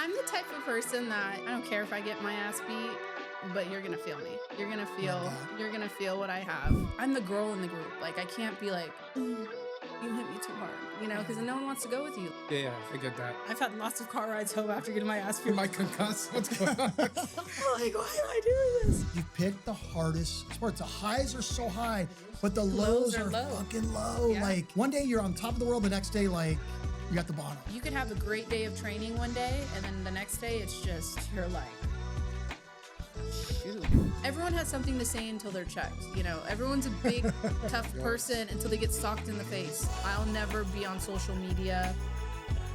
I'm the type of person that I don't care if I get my ass beat, but you're gonna feel me. You're gonna feel what I have. I'm the girl in the group. Like I can't be like, "Ooh, you hit me too hard," because no one wants to go with you. Yeah, I get that. I've had lots of car rides home after getting my ass beat. Am I concussed? What's going on? I'm like, why am I doing this? You picked the hardest sports. The highs are so high, but the Lows lows are are low. fucking low. Yeah. Like one day you're on top of the world, the next day like you're at the bottom. You could have a great day of training one day, and then the next day it's just you're like, shoot. Everyone has something to say until they're checked. Everyone's a big, tough person until they get socked in the face. I'll never be on social media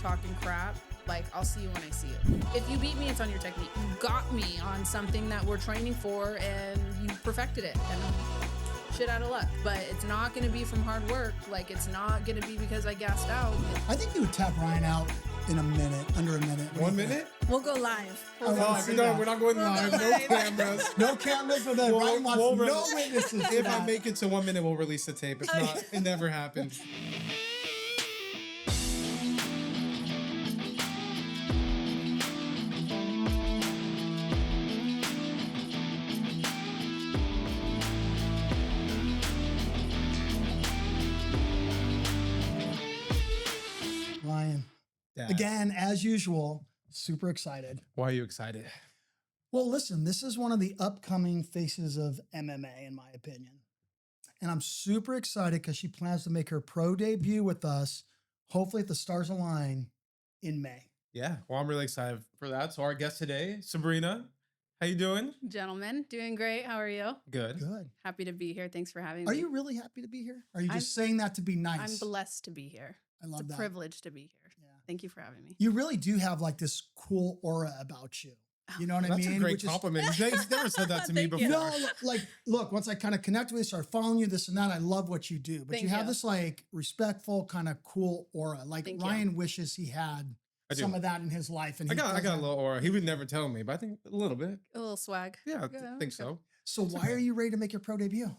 talking crap. Like, I'll see you when I see you. If you beat me, it's on your technique. You got me on something that we're training for, and you perfected it. And shit out of luck. But it's not going to be from hard work. Like, it's not going to be because I gassed out. I think you would tap Ryan out in a minute, under a minute. What 1 do you think? minute? We'll go live. I wanna see that. We're not going live. No cameras. No cameras for that. Ryan wants We'll no witnesses to If I that. make it to 1 minute, we'll release the tape. If not, it never happens. Ryan, Dad, again, as usual, super excited. why are you excited? Well, listen, this is one of the upcoming faces of MMA, in my opinion. And I'm super excited because she plans to make her pro debut with us, hopefully if the stars align, in May. Yeah, well, I'm really excited for that. So our guest today, Sabrina, how you doing? Gentlemen, doing great. How are you? Good. Good. Happy to be here. Thanks for having Are me. you really happy to be here? Are you I'm- just saying that to be nice? I'm blessed to be here. I love It's a that. privilege to be here. Yeah. Thank you for having me. You really do have like this cool aura about you. You know what I That's mean? a great Which is- compliment. He's never said that to me Thank you. before. No, like, look, once I kind of connect with you, start following you, this and that, I love what you do. But Thank you have you. this like respectful, kind of cool aura. Like Thank you. Ryan wishes he had I do. some of that in his life. And I he got a doesn't. little aura. He would never tell me, but I think a little bit. A little swag. Yeah, I Yeah, think okay. so. So why are you ready to make your pro debut?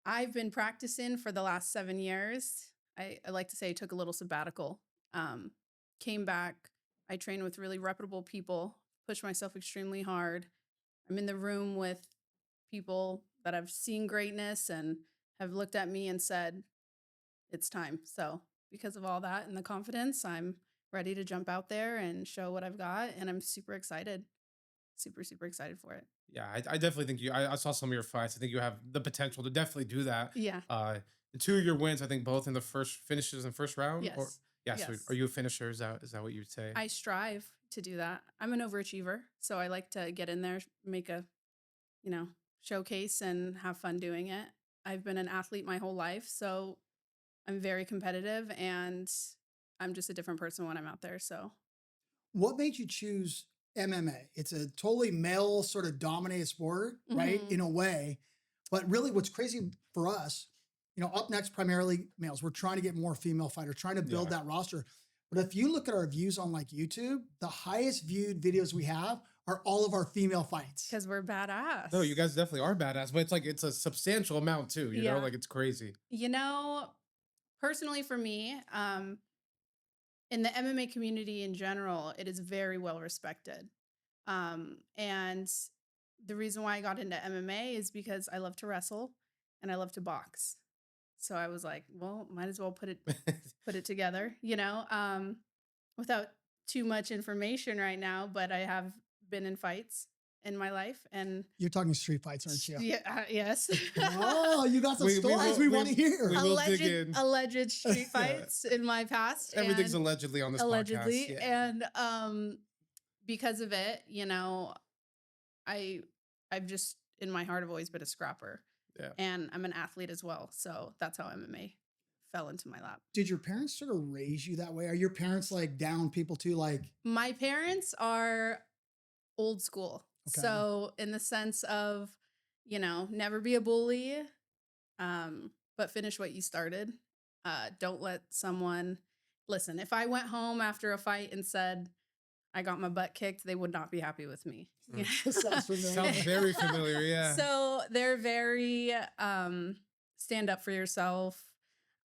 I've been practicing for the last 7 years. I like to say I took a little sabbatical. Came back. I trained with really reputable people, pushed myself extremely hard. I'm in the room with people that have seen greatness and have looked at me and said, it's time. So because of all that and the confidence, I'm ready to jump out there and show what I've got. And I'm super excited. Super, super excited for it. Yeah, I definitely think you. I saw some of your fights. I think you have the potential to definitely do that. Yeah. The 2 of your wins, I think, both in the first finishes in first round. Yes. Or, yeah. So Yes. are you a finisher? Is that what you would say? I strive to do that. I'm an overachiever, so I like to get in there, make a, showcase and have fun doing it. I've been an athlete my whole life, so I'm very competitive and I'm just a different person when I'm out there. So What made you choose MMA? It's a totally male sort of dominated sport, right? Mhm. In a way. But really what's crazy for us, up next, primarily males. We're trying to get more female fighters, trying to build Yeah. that roster. But if you look at our views on like YouTube, the highest viewed videos we have are all of our female fights. because we're badass. No, you guys definitely are badass, but it's a substantial amount too. You know, Yeah. like it's crazy. Personally for me, in the MMA community in general, it is very well respected. And the reason why I got into MMA is because I love to wrestle and I love to box. So I was like, well, might as well put it together, without too much information right now, but I have been in fights in my life and You're talking street fights, aren't you? yeah, yes. Oh, you got some We stories we want to hear. we will dig in. alleged street fights in my past. Everything's and- allegedly on this allegedly. podcast. Yeah. And because of it, I've just in my heart have always been a scrapper. Yeah. And I'm an athlete as well. So that's how MMA fell into my lap. Did your parents sort of raise you that way? Are your parents like down people too? Like, My parents are old school. Okay. So in the sense of, never be a bully, but finish what you started. Don't let someone listen. If I went home after a fight and said, I got my butt kicked, they would not be happy with me. Sounds familiar. Sounds very familiar. Yeah. So they're very stand up for yourself.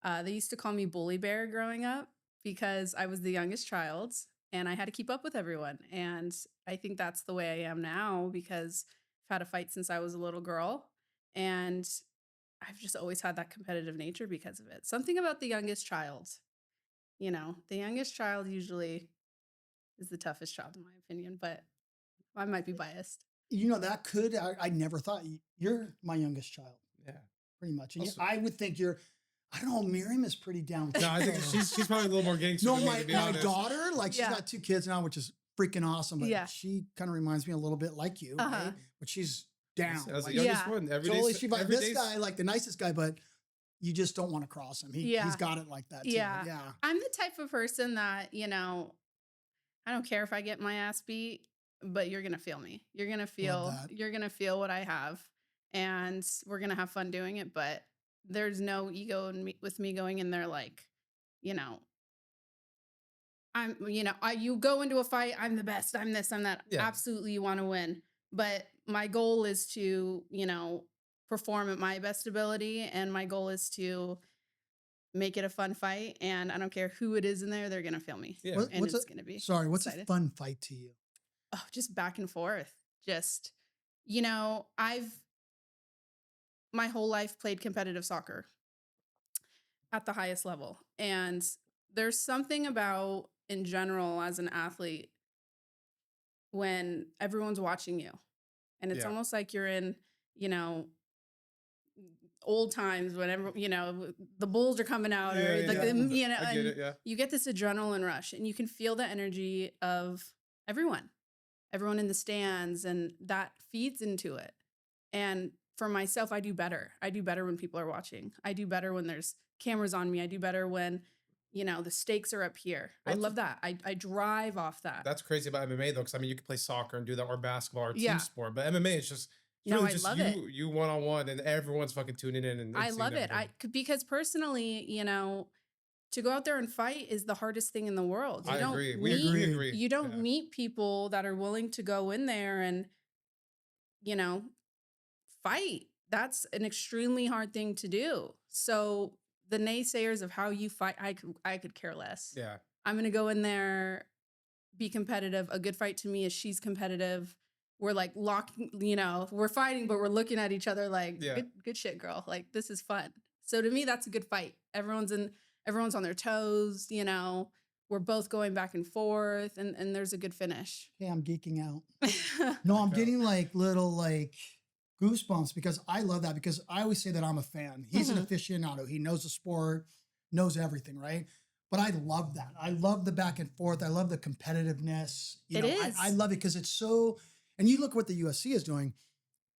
They used to call me Bully Bear growing up because I was the youngest child. and I had to keep up with everyone. And I think that's the way I am now because I've had a fight since I was a little girl. And I've just always had that competitive nature because of it. Something about the youngest child, the youngest child usually is the toughest child in my opinion, but I might be biased. That I never thought you're my youngest child, Yeah. pretty much. And Also- I would think I don't know, Miriam is pretty down. No, I think she's probably a little more gangster. No, than me, my to be my honest. daughter, like she's Yeah. got 2 kids now, which is freaking awesome. But Yeah. she kind of reminds me a little bit like you, Uh-huh. right? But she's down. As the Like, youngest Yeah. one, every totally, day's- she like every this day's- guy, like the nicest guy, but you just don't want to cross him. Yeah. He's got it like that. Too. Yeah. Yeah. I'm the type of person that, I don't care if I get my ass beat, but you're going to feel me. You're going to feel what I have, and we're going to have fun doing it. But there's no ego with me going in there like, you go into a fight, I'm the best, I'm this, I'm that. Yeah. Absolutely, you want to win. But my goal is to, perform at my best ability. And my goal is to make it a fun fight. And I don't care who it is in there, they're going to feel me. Yeah. What- And what's it's a- going to be. Sorry, what's a excited. fun fight to you? Oh, just back and forth. Just, I've my whole life played competitive soccer at the highest level. And there's something about, in general, as an athlete, when everyone's watching you. And it's Yeah. almost like you're in, old times whenever, the bulls are coming out or Yeah, like, yeah. the, I get and it, yeah. you get this adrenaline rush and you can feel the energy of everyone in the stands, and that feeds into it. And for myself, I do better. I do better when people are watching. I do better when there's cameras on me. I do better when, the stakes are up here. Well, I love that. I drive off that. That's crazy about MMA though, because you can play soccer and do that, or basketball, or team Yeah. sport. But MMA is just No, really I just love you, it. you one on one, and everyone's fucking tuning in. And I seeing love it. everything. Because personally, to go out there and fight is the hardest thing in the world. I agree. We agree. agree. You don't Yeah. meet people that are willing to go in there and, fight. That's an extremely hard thing to do. So the naysayers of how you fight, I could care less. Yeah. I'm going to go in there, be competitive. A good fight to me is she's competitive. We're like locking, we're fighting, but we're looking at each other like, Yeah. good shit, girl. Like, this is fun. So to me, that's a good fight. Everyone's on their toes, we're both going back and forth, and there's a good finish. Okay, I'm geeking out. No, I'm getting little goosebumps because I love that, because I always say that I'm a fan. He's an aficionado. He knows the sport, knows everything, right? But I love that. I love the back and forth. I love the competitiveness. It is. I love it because it's so, and you look what the UFC is doing.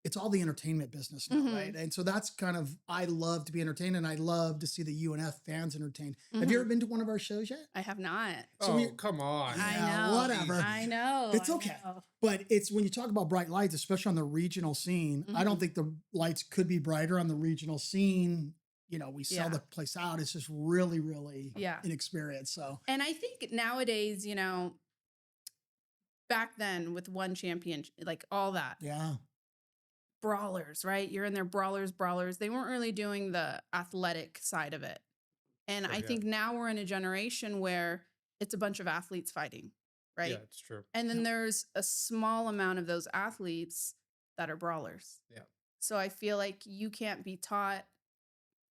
It's all the entertainment business now, Mhm. right? And so that's kind of, I love to be entertained, and I love to see the UNF fans entertained. Have you ever been to one of our shows yet? I have not. So Oh, we- come on. Yeah, I know. whatever. I know. It's I okay. know. But it's when you talk about bright lights, especially on the regional scene, I don't think the lights could be brighter on the regional scene. We sell Yeah. the place out. It's just really, really Yeah. an experience. So And I think nowadays, back then with one champion, like all that, yeah, brawlers, right? You're in there, brawlers. They weren't really doing the athletic side of it. And Sure, I yeah. think now we're in a generation where it's a bunch of athletes fighting, right? Yeah, it's true. And then there's a small amount of those athletes that are brawlers. Yeah. So I feel like you can't be taught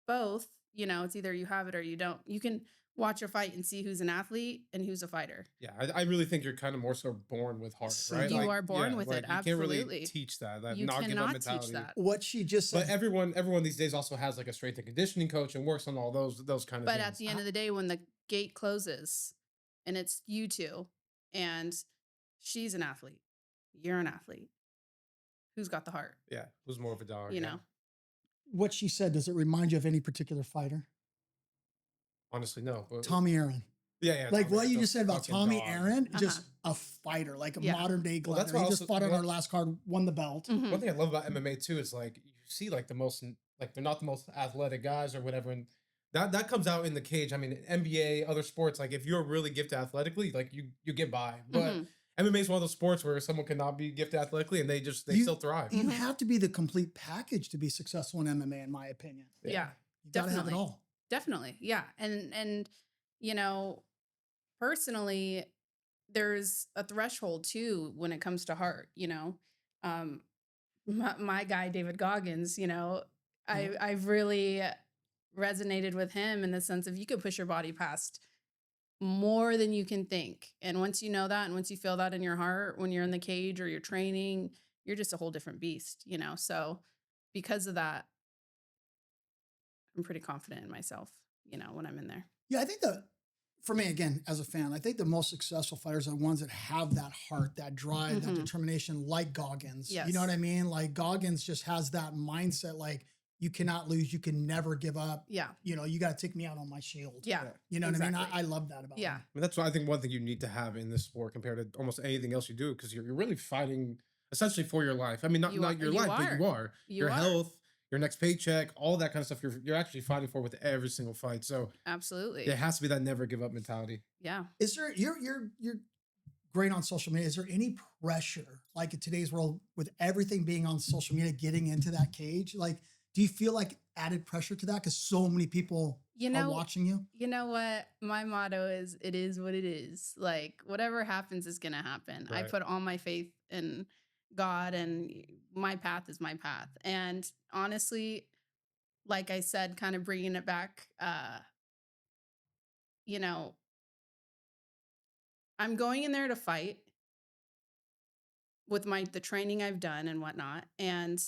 both. It's either you have it or you don't. You can watch a fight and see who's an athlete and who's a fighter. Yeah, I really think you're kind of more so born with heart, So right? you are born with it, You can't really absolutely. teach that You not give up cannot mentality. teach that. what she just said. But everyone these days also has like a strength and conditioning coach and works on all those kind of But things. at the end of the day, when the gate closes and it's you two and she's an athlete, you're an athlete, who's got the heart? Yeah, who's more of a dog? You yeah. know? What she said, does it remind you of any particular fighter? Honestly, no. But- Tommy Aaron. Yeah. Like Tommy, what you the just said about fucking Tommy dog. Aaron, just a fighter, like a Yeah. modern day Well, that's gladiator. why He just also- fought on well- our last card, won the belt. Mhm. One thing I love about MMA too is like you see like the most like they're not the most athletic guys or whatever, and that comes out in the cage. I mean, NBA, other sports, like if you're really gifted athletically, like you get by. But Mhm. MMA is one of those sports where someone cannot be gifted athletically and they You- still thrive. You Mhm. have to be the complete package to be successful in MMA, in my opinion. Yeah. You got to have it Definitely. all. Definitely. Yeah. And personally, there's a threshold too when it comes to heart, you know. Um, my guy David Goggins, you know, Yeah. I've really resonated with him in the sense of you could push your body past more than you can think. And once you know that, and once you feel that in your heart, when you're in the cage or you're training, you're just a whole different beast, you know? So because of that, I'm pretty confident in myself, you know, when I'm in there. Yeah, I think for me, again, as a fan, I think the most successful fighters are the ones that have that heart, that drive, that Mhm. determination, like Goggins. You know Yes. what I mean? Like Goggins just has that mindset, like you cannot lose, you can never give up. Yeah. You know, you got to take me out on my shield. Yeah. Yeah. You know what I Exactly. mean? I love that about Yeah. him. I mean, that's what I think one thing you need to have in this sport compared to almost anything else you do, because you're really fighting essentially for your life. I mean, not You are. not your You life, but you are. are. You Your are. health, your next paycheck, all that kind of stuff. You're actually fighting for with every single fight. So Absolutely. there has to be that never give up mentality. Yeah. Is there you're great on social media? Is there any pressure, like in today's world, with everything being on social media, getting into that cage? Like, do you feel like added pressure to that because so many people You are know, watching you? you know what? My motto is it is what it is. Like whatever happens is going to happen. I Right. put all my faith in God and my path is my path. And honestly, like I said, kind of bringing it back, you know, I'm going in there to fight with the training I've done and whatnot. And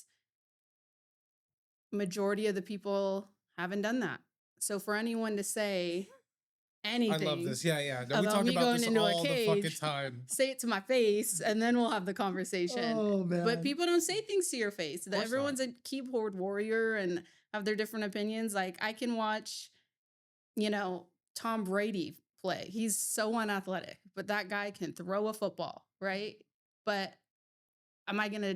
majority of the people haven't done that. So for anyone to say I love anything this. Yeah. No, we about talk me about going this into a all the fucking cage, time. say it to my face, and then we'll have the conversation. Oh man. But people don't say things to your face. course Everyone's a keyboard warrior and have their different opinions. Like I can watch, you know, Tom Brady play. He's so unathletic, but that guy can throw a football, right? But am I gonna?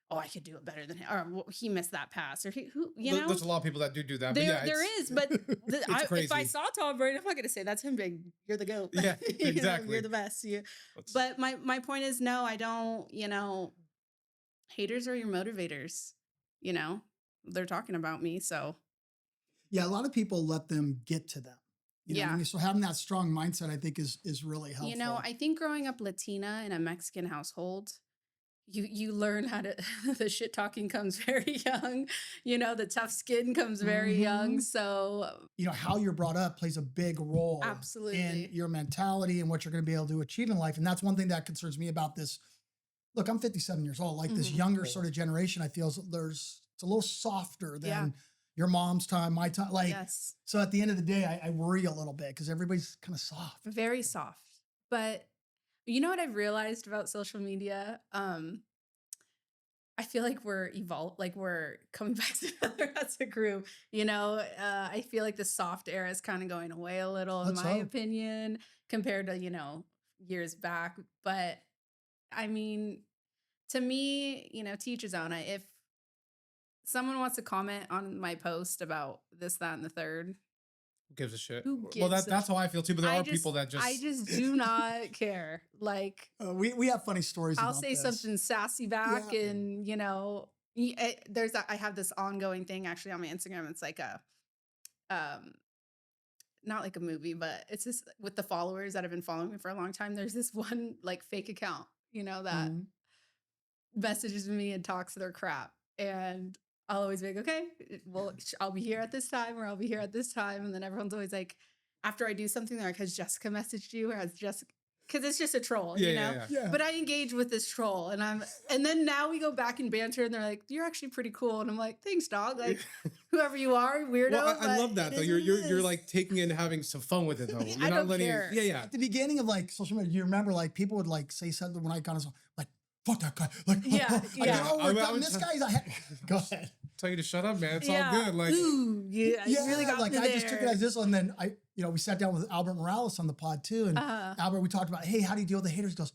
Oh, I could do it better than him. Or well, he missed that pass, or you know. There's a lot of people that do that. But yeah, There is, but it's if I crazy. saw Tom Brady, I'm not gonna say that's him big. You're the GOAT. Yeah, You know, exactly. you're the best. Let's- But my point is, no, I don't. You know, haters are your motivators. You know, they're talking about me, so Yeah, a lot of people let them get to them. You know what I yeah. mean? So having that strong mindset, I think, is really helpful. You know, I think growing up Latina in a Mexican household, you learn how to the shit talking comes very young. You know, the tough skin comes very young. Mhm. So You know, how you're brought up plays a big role in absolutely. your mentality and what you're going to be able to achieve in life. And that's one thing that concerns me about this. Look, I'm 57 years old. Like this Mhm. younger sort of generation, I feel it's a little softer than Yeah. your mom's time, my time. Like, Yes. so at the end of the day, I worry a little bit because everybody's kind of soft. Very soft. But you know what I've realized about social media? I feel like we're evolved, like we're coming back together as a group. You know, I feel like the soft era is kind of going away a little, in Let's my hope. opinion, compared to, you know, years back. But I mean, to me, you know, teach his own. If someone wants to comment on my post about this, that, and the third, Who gives a shit? who Well, gives that's how I feel too. But there are people that just I just do not care. Like, We have funny stories I'll about say this. something sassy back, Yeah. and you know, I have this ongoing thing actually on my Instagram. It's like um, not like a movie, but it's just with the followers that have been following me for a long time. There's this one like fake account, you know, that Mhm. messages me and talks their crap, and I'll always be like, okay, well, I'll be here at this time, or I'll be here at this time, and then everyone's always like, after I do something, they're like, has Jessica messaged you, or has Jessica? Because it's just a troll, you know. Yeah. But I engage with this troll, and then now we go back and banter, and they're like, "You're actually pretty cool," and I'm like, "Thanks, dog." Like, whoever you are, weirdo. Well, I but love that it though. is You're what it you're is. like taking it and having some fun with it though. You're I not don't letting care. it. Yeah. At the beginning of like social media, you remember like people would like say something when I got on, like, fuck that guy. Like, Yeah, I yeah. get all worked I up. And would this tell- guy's go ahead. Tell you to shut up, man. It's Yeah. all good. Like Ooh, yeah, you really got like me I just took it there. as this one. Then we sat down with Albert Morales on the pod too, and Uh-huh. Albert, we talked about, hey, how do you deal with the haters? He goes,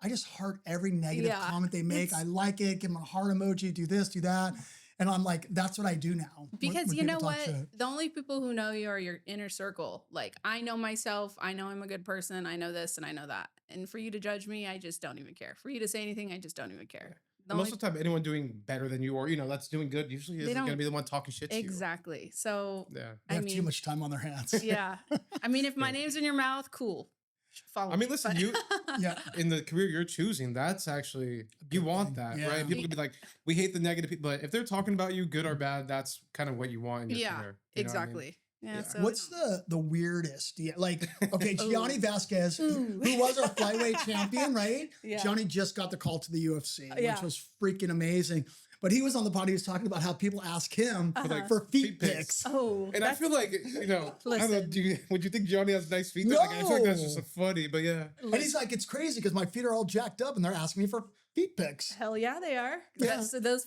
I just heart every negative Yeah, comment they make. it's- I like it. Give them a heart emoji. Do this, do that. And I'm like, that's what I do now. when- Because when you know people talk what? shit. The only people who know you are your inner circle. Like, I know myself. I know I'm a good person. I know this and I know that. And for you to judge me, I just don't even care. For you to say anything, I just don't even care. The most only- of the time, anyone doing better than you or that's doing good usually They isn't going to don't- be the one talking shit to exactly. So, you. Yeah. They I have too mean, much time on their hands. yeah. I mean, if my Yeah. name's in your mouth, cool. follow I mean, me, listen, but- you Yeah. in the career you're choosing, that's actually you good want thing. that, Yeah. right? People can be like, we hate the negative people, but if they're talking about you, good or bad, that's kind of what you want in your yeah, career. You know what I mean? exactly. Yeah. Yeah. So What's the weirdest? Like, okay, Gianni Ooh. Vasquez, Ooh. who was our flyweight champion, right? Yeah. Gianni just got the call to the UFC, Yeah. which was freaking amazing. But he was on the pod. He was talking about how people ask him Uh-huh. for feet Feet pics. pics. Oh, And I feel like, I don't know, Listen. would you think Johnny has nice feet? Like, I feel like that's just No. a funny, but yeah. And he's like, it's crazy because my feet are all jacked up and they're asking me for feet pics. hell yeah, they are. Yeah. So those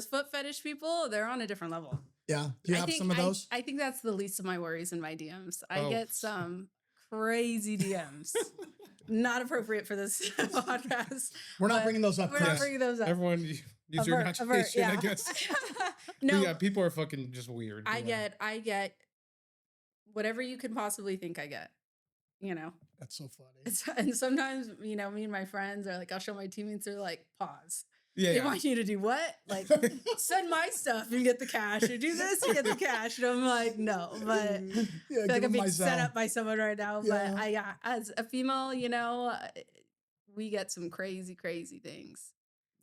foot fetish people, they're on a different level. Yeah. Do you have some of those? I think that's the least of my worries in my DMs. I Oh. get some crazy DMs. Not appropriate for this podcast. We're not but bringing those up, We're not Chris. bringing those up. Everyone use your imagination, I guess. No, But yeah, people are fucking just weird. I you know? get whatever you can possibly think I get. You know, That's so funny. and sometimes me and my friends are like, I'll show my teammates. They're like, pause. Yeah, They yeah. want you to do what? Like, send my stuff and get the cash, or do this and get the cash. And I'm like, no, but Yeah, I feel like give I'm him being my set Zelle. up by someone right now. Yeah. But as a female, we get some crazy things.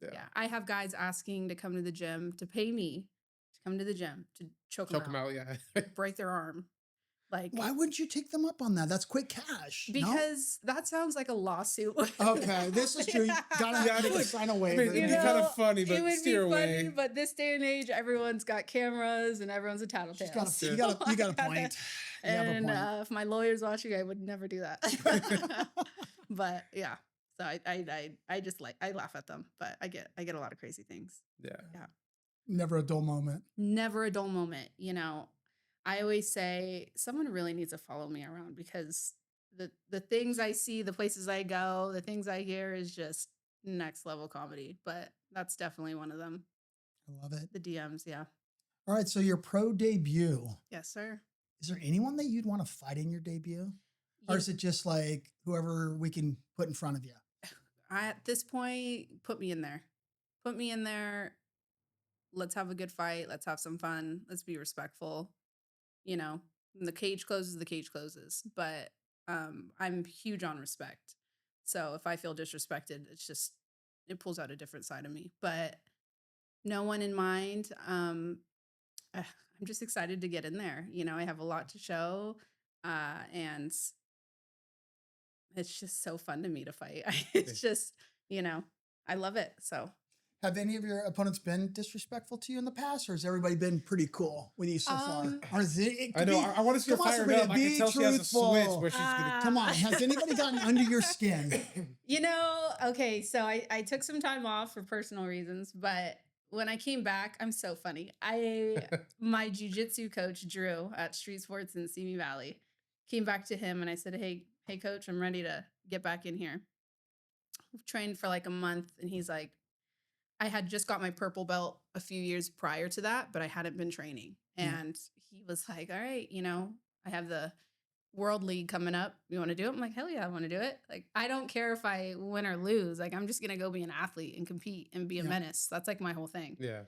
Yeah. I have guys asking to come to the gym, to pay me to come to the gym, to choke Choke them them out, out, yeah. break their arm. Like, Why wouldn't you take them up on that? That's quick cash. no? because that sounds like a lawsuit. Okay, this is true. You gotta Yeah, make a look, sign a I waiver. mean, it'd be You kind know, of funny, it but would steer be away. funny, but this day and age, everyone's got cameras and everyone's a tattletale. You got a point. You have a And point. if my lawyer's watching, I would never do that. But yeah, so I just I laugh at them, but I get a lot of crazy things. Yeah. Never a dull moment. Never a dull moment. I always say someone really needs to follow me around, because the things I see, the places I go, the things I hear is just next level comedy. But that's definitely one of them. I love it. The DMs, yeah. All right, so your pro debut. Yes, sir. Is there anyone that you'd want to fight in your debut? Or You- is it just like whoever we can put in front of you? At this point, put me in there. Put me in there. Let's have a good fight. Let's have some fun. Let's be respectful. When the cage closes, the cage closes. But I'm huge on respect. So if I feel disrespected, it pulls out a different side of me. But no one in mind. I'm just excited to get in there. I have a lot to show. And it's just so fun to me to fight. It's just, I love it. So Have any of your opponents been disrespectful to you in the past, or has everybody been pretty cool with you so far? Or is it I know. I want to see her come on, fired Sabrina, up. I be can tell she has a truthful. switch where she's gonna. Come on, has anybody gotten under your skin? Okay, so I took some time off for personal reasons, but when I came back, I'm so funny. My jiu-jitsu coach, Drew, at Street Sports in Simi Valley, came back to him and I said, hey, coach, I'm ready to get back in here. I've trained for like a month, and he's like, I had just got my purple belt a few years prior to that, but I hadn't been training. And he was like, all right, I have the World League coming up. You want to do it? I'm like, hell yeah, I want to do it. Like, I don't care if I win or lose. Like, I'm just going to go be an athlete and compete and be a menace. That's like my whole thing. Yeah.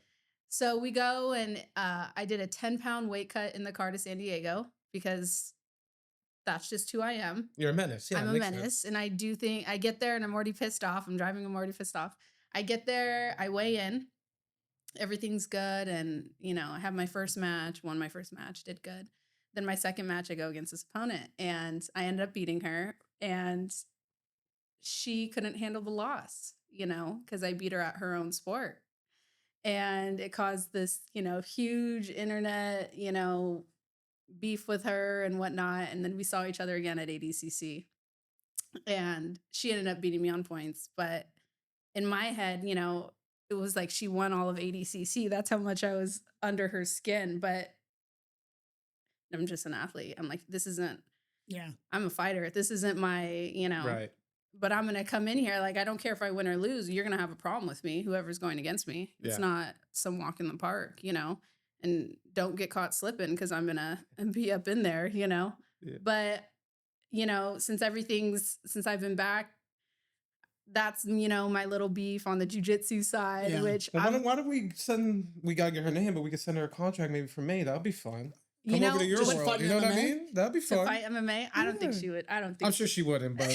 So we go, and I did a 10-pound weight cut in the car to San Diego, because that's just who I am. You're a menace. Yeah, I'm a makes menace. sense. And I do think I get there and I'm already pissed off. I'm driving, I'm already pissed off. I get there, I weigh in, everything's good. And, I have my first match, won my first match, did good. Then my second match, I go against this opponent, and I ended up beating her, and she couldn't handle the loss, because I beat her at her own sport. And it caused this, huge internet, beef with her and whatnot. And then we saw each other again at ADCC, and she ended up beating me on points. But in my head, it was like she won all of ADCC. That's how much I was under her skin. But I'm just an athlete. I'm like, I'm a fighter. This isn't my, Right. but I'm going to come in here. Like, I don't care if I win or lose. You're going to have a problem with me, whoever's going against me. It's Yeah. not some walk in the park, and don't get caught slipping, because I'm going to be up in there, Yeah. But, since I've been back, that's, my little beef on the jiu-jitsu side, Yeah. which Well, why don't we we gotta get her name, but we could send her a contract maybe for May. That would be fun. Come over to your Just world. fight You know what I MMA? mean? That'd be To fun. fight MMA. I don't think Yeah. she would. I don't think I'm sure she wouldn't, but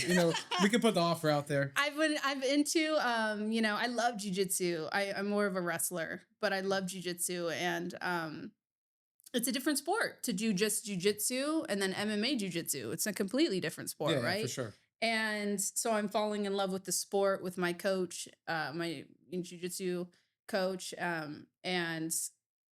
we could put the offer out there. I'm into I love jujitsu. I'm more of a wrestler, but I love jujitsu, and it's a different sport to do just jujitsu and then MMA jujitsu. It's a completely different sport, Yeah, right? for sure. And so I'm falling in love with the sport with my coach, my jujitsu coach, and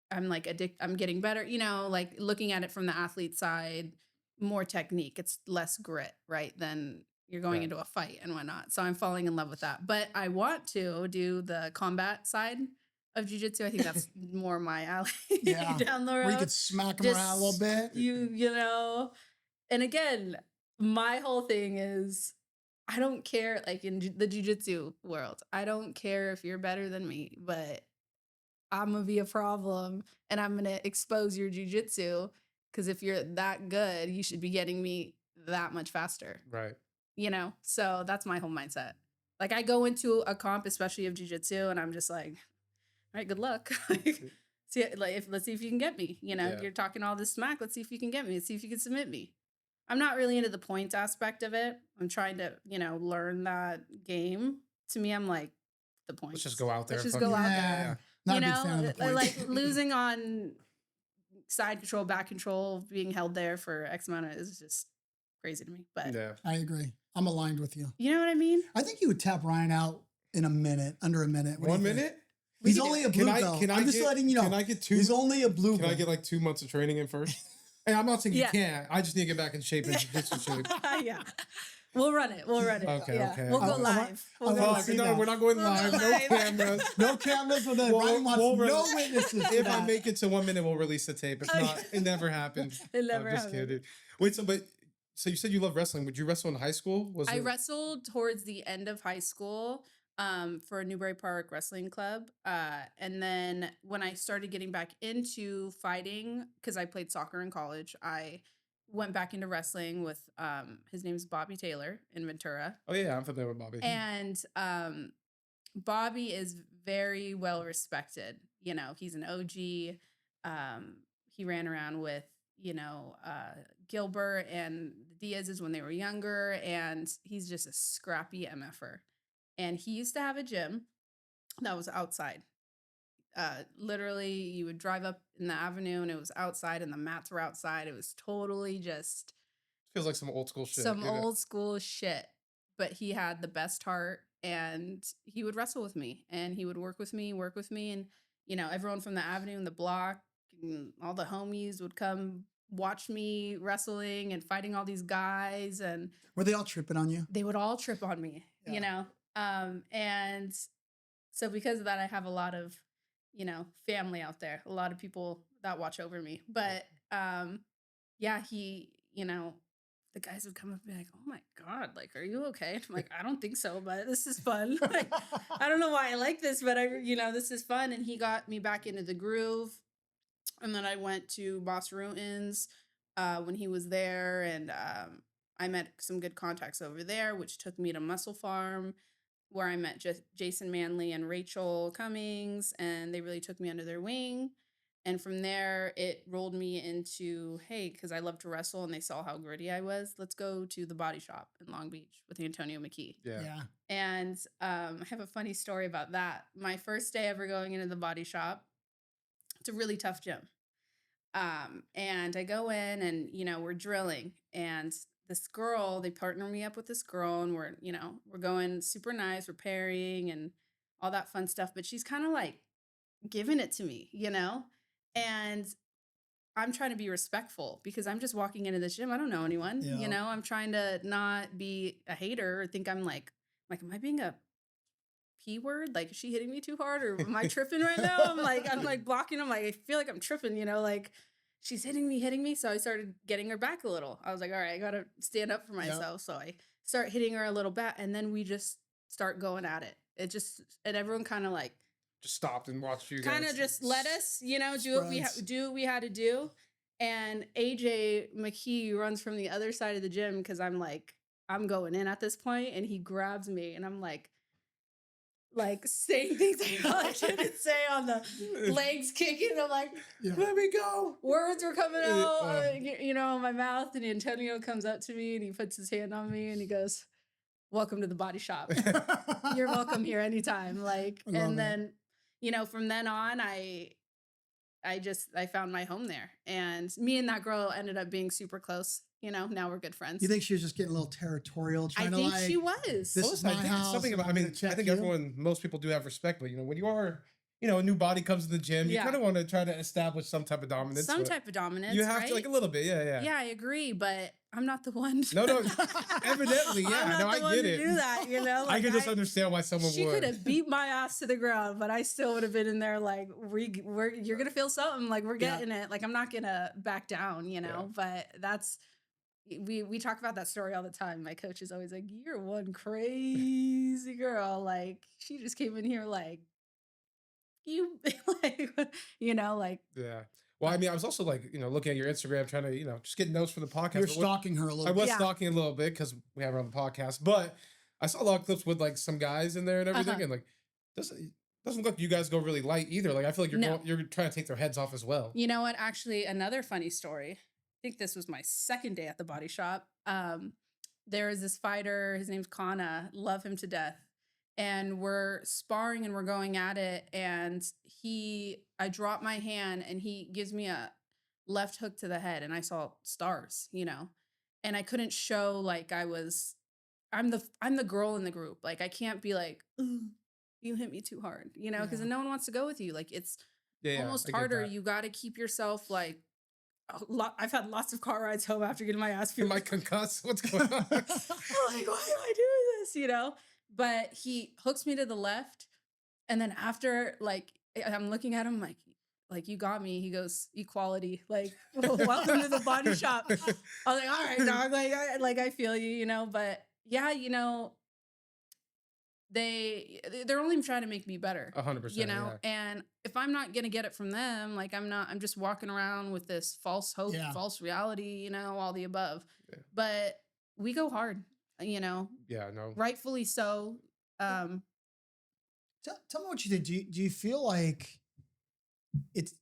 I'm like I'm getting better, like looking at it from the athlete side, more technique. It's less grit, right? Than you're going Right. into a fight and whatnot. So I'm falling in love with that. But I want to do the combat side of jujitsu. I think that's more my alley Yeah. down the road. Where you could smack them around a little bit. You know. And again, my whole thing is I don't care, like in the jujitsu world, I don't care if you're better than me, but I'm gonna be a problem and I'm gonna expose your jujitsu because if you're that good, you should be getting me that much faster, Right. So that's my whole mindset. Like I go into a comp, especially of jujitsu, and I'm just like, all right, good luck. Let's see if you can get me. Yeah. You're talking all this smack. Let's see if you can get me. Let's see if you can submit me. I'm not really into the points aspect of it. I'm trying to, learn that game. To me, I'm like, the points. Let's just go out there. Let's and just go fucking- out Yeah. there. Not a big fan of the points. Like losing on side control, back control, being held there for X amount of is just crazy to me. But Yeah. I agree. I'm aligned with you. you know what I mean? I think you would tap Ryan out in a minute, under a minute. What do you 1 think? minute? We He's can do only it. a blue Can I- belt. can I I'm just get- letting you know. Can I get 2? He's only a blue Can I belt. get like 2 months of training in first? Hey, I'm not saying Yeah. you can't. I just need to get back in shape and jiu-jitsu shape. Yeah. We'll run it. Okay, Yeah. okay. We'll I go want- live. I We'll go wanna live. see No, that. we're not going We'll go live. No live. cameras. No cameras for that. We'll- Ryan wants we'll no release- witnesses to If I that. make it to 1 minute, we'll release the tape. If Okay. not, it never happened. It never I'm just happened. kidding. Wait, so you said you love wrestling. Would you wrestle in high school? I wrestled towards the end of high school for Newbury Park Wrestling Club. And then when I started getting back into fighting, because I played soccer in college, I went back into wrestling with his name's Bobby Taylor in Ventura. Oh yeah, I'm familiar with Bobby. And Bobby is very well respected. He's an OG. He ran around with, Gilbert and the Diaz's when they were younger, and he's just a scrappy MFer. And he used to have a gym that was outside. Literally, you would drive up in the avenue and it was outside and the mats were outside. It was totally just Feels like some old school shit. some you know? old school shit. But he had the best heart and he would wrestle with me and he would work with me. And, everyone from the avenue and the block and all the homies would come watch me wrestling and fighting all these guys. And Were they all tripping on you? they would all trip on me, Yeah. And so because of that, I have a lot of, family out there, a lot of people that watch over me. But yeah, he, the guys would come up and be like, "Oh my God, like, are you okay?" I'm like, "I don't think so, but this is fun." Like, I don't know why I like this, but this is fun. And he got me back into the groove. And then I went to Boss Ruins when he was there, and I met some good contacts over there, which took me to Muscle Farm, where I met Jason Manley and Rachel Cummings, and they really took me under their wing. And from there, it rolled me into, hey, because I love to wrestle, and they saw how gritty I was. Let's go to the Body Shop in Long Beach with Antonio McKee. Yeah. And I have a funny story about that. My first day ever going into the Body Shop, it's a really tough gym. And I go in and, we're drilling, and this girl, they partner me up with this girl, and we're going super nice, we're pairing and all that fun stuff. But she's kind of like giving it to me, and I'm trying to be respectful because I'm just walking into this gym. I don't know anyone, Yeah. I'm trying to not be a hater or think I'm like, am I being a P word? Like, is she hitting me too hard or am I tripping right now? I'm like blocking. I'm like, I feel like I'm tripping, like she's hitting me. So I started getting her back a little. I was like, all right, I got to stand up for myself. So I start hitting her a little back, and then we just start going at it. And everyone kind of like, Just stopped and watched you kind guys. of just let us, do what we had to do. And AJ McKee runs from the other side of the gym because I'm like, I'm going in at this point, and he grabs me, and I'm like, like saying things I probably shouldn't say on the legs kicking. I'm like, Yeah. Let me go. words were coming out, in my mouth. And Antonio comes up to me and he puts his hand on me and he goes, "Welcome to the body shop. You're welcome here anytime." Like, I love and it. then, from then on, I found my home there. And me and that girl ended up being super close. Now we're good friends. You think she was just getting a little territorial, I trying think to she was. this is Also, my I think it's house. something and about. I'm I gonna check think you. most people do have respect, but when you are, a new body comes to the gym, you Yeah. kind of want to try to establish some type of dominance. Some but type of dominance. You have right? to like a little bit, yeah. Yeah, I agree, but I'm not the one. No, evidently, yeah. I'm not No, the I one get to it. do that. I Like, can just understand why someone she would. could have beat my ass to the ground, but I still would have been in there like, you're gonna feel something. Like, we're Yeah. getting it. Like, I'm not gonna back down. But that's we talk about that story all the time. My coach is always like, "You're one crazy girl. Like, she just came in here like you, like, like." Yeah. Well, I was also like, looking at your Instagram, trying to, just get notes for the podcast. You're but stalking her a I little was bit. Yeah. stalking a little bit because we have her on the podcast, but I saw a lot of clips with like some guys in there and everything, Uh-huh. and like doesn't look like you guys go really light either. Like I feel like No. you're trying to take their heads off as well. You know what? Actually, another funny story. I think this was my second day at the body shop. There is this fighter. His name's Kana. Love him to death. And we're sparring and we're going at it. And I drop my hand and he gives me a left hook to the head. And I saw stars, and I couldn't show like I'm the girl in the group. Like, I can't be like, "Ooh, you hit me too hard," because Yeah. no one wants to go with you. Like, it's Yeah, almost I get harder. that. You got to keep yourself like I've had lots of car rides home after getting my ass beat. Am I concussed? What's going on? I'm like, why am I doing this? But he hooks me to the left, and then after, like, I'm looking at him like, you got me. He goes, equality. Like, welcome to the body shop. I was like, all right, dog. Like, I feel you, But yeah, they're only trying to make me better. 100%. Yeah. And if I'm not gonna get it from them, like, I'm just walking around with this false hope, Yeah. false reality, all the above. Yeah. But we go hard, Yeah, no. rightfully so. Tell me what you think. Do you feel like it's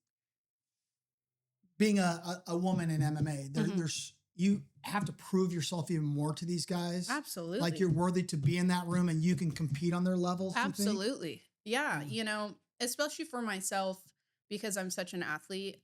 being a woman in MMA? Mhm. There's you have to prove yourself even more to these guys. Absolutely. Like you're worthy to be in that room and you can compete on their levels. do you think? Absolutely. Yeah. Yeah. Especially for myself, because I'm such an athlete.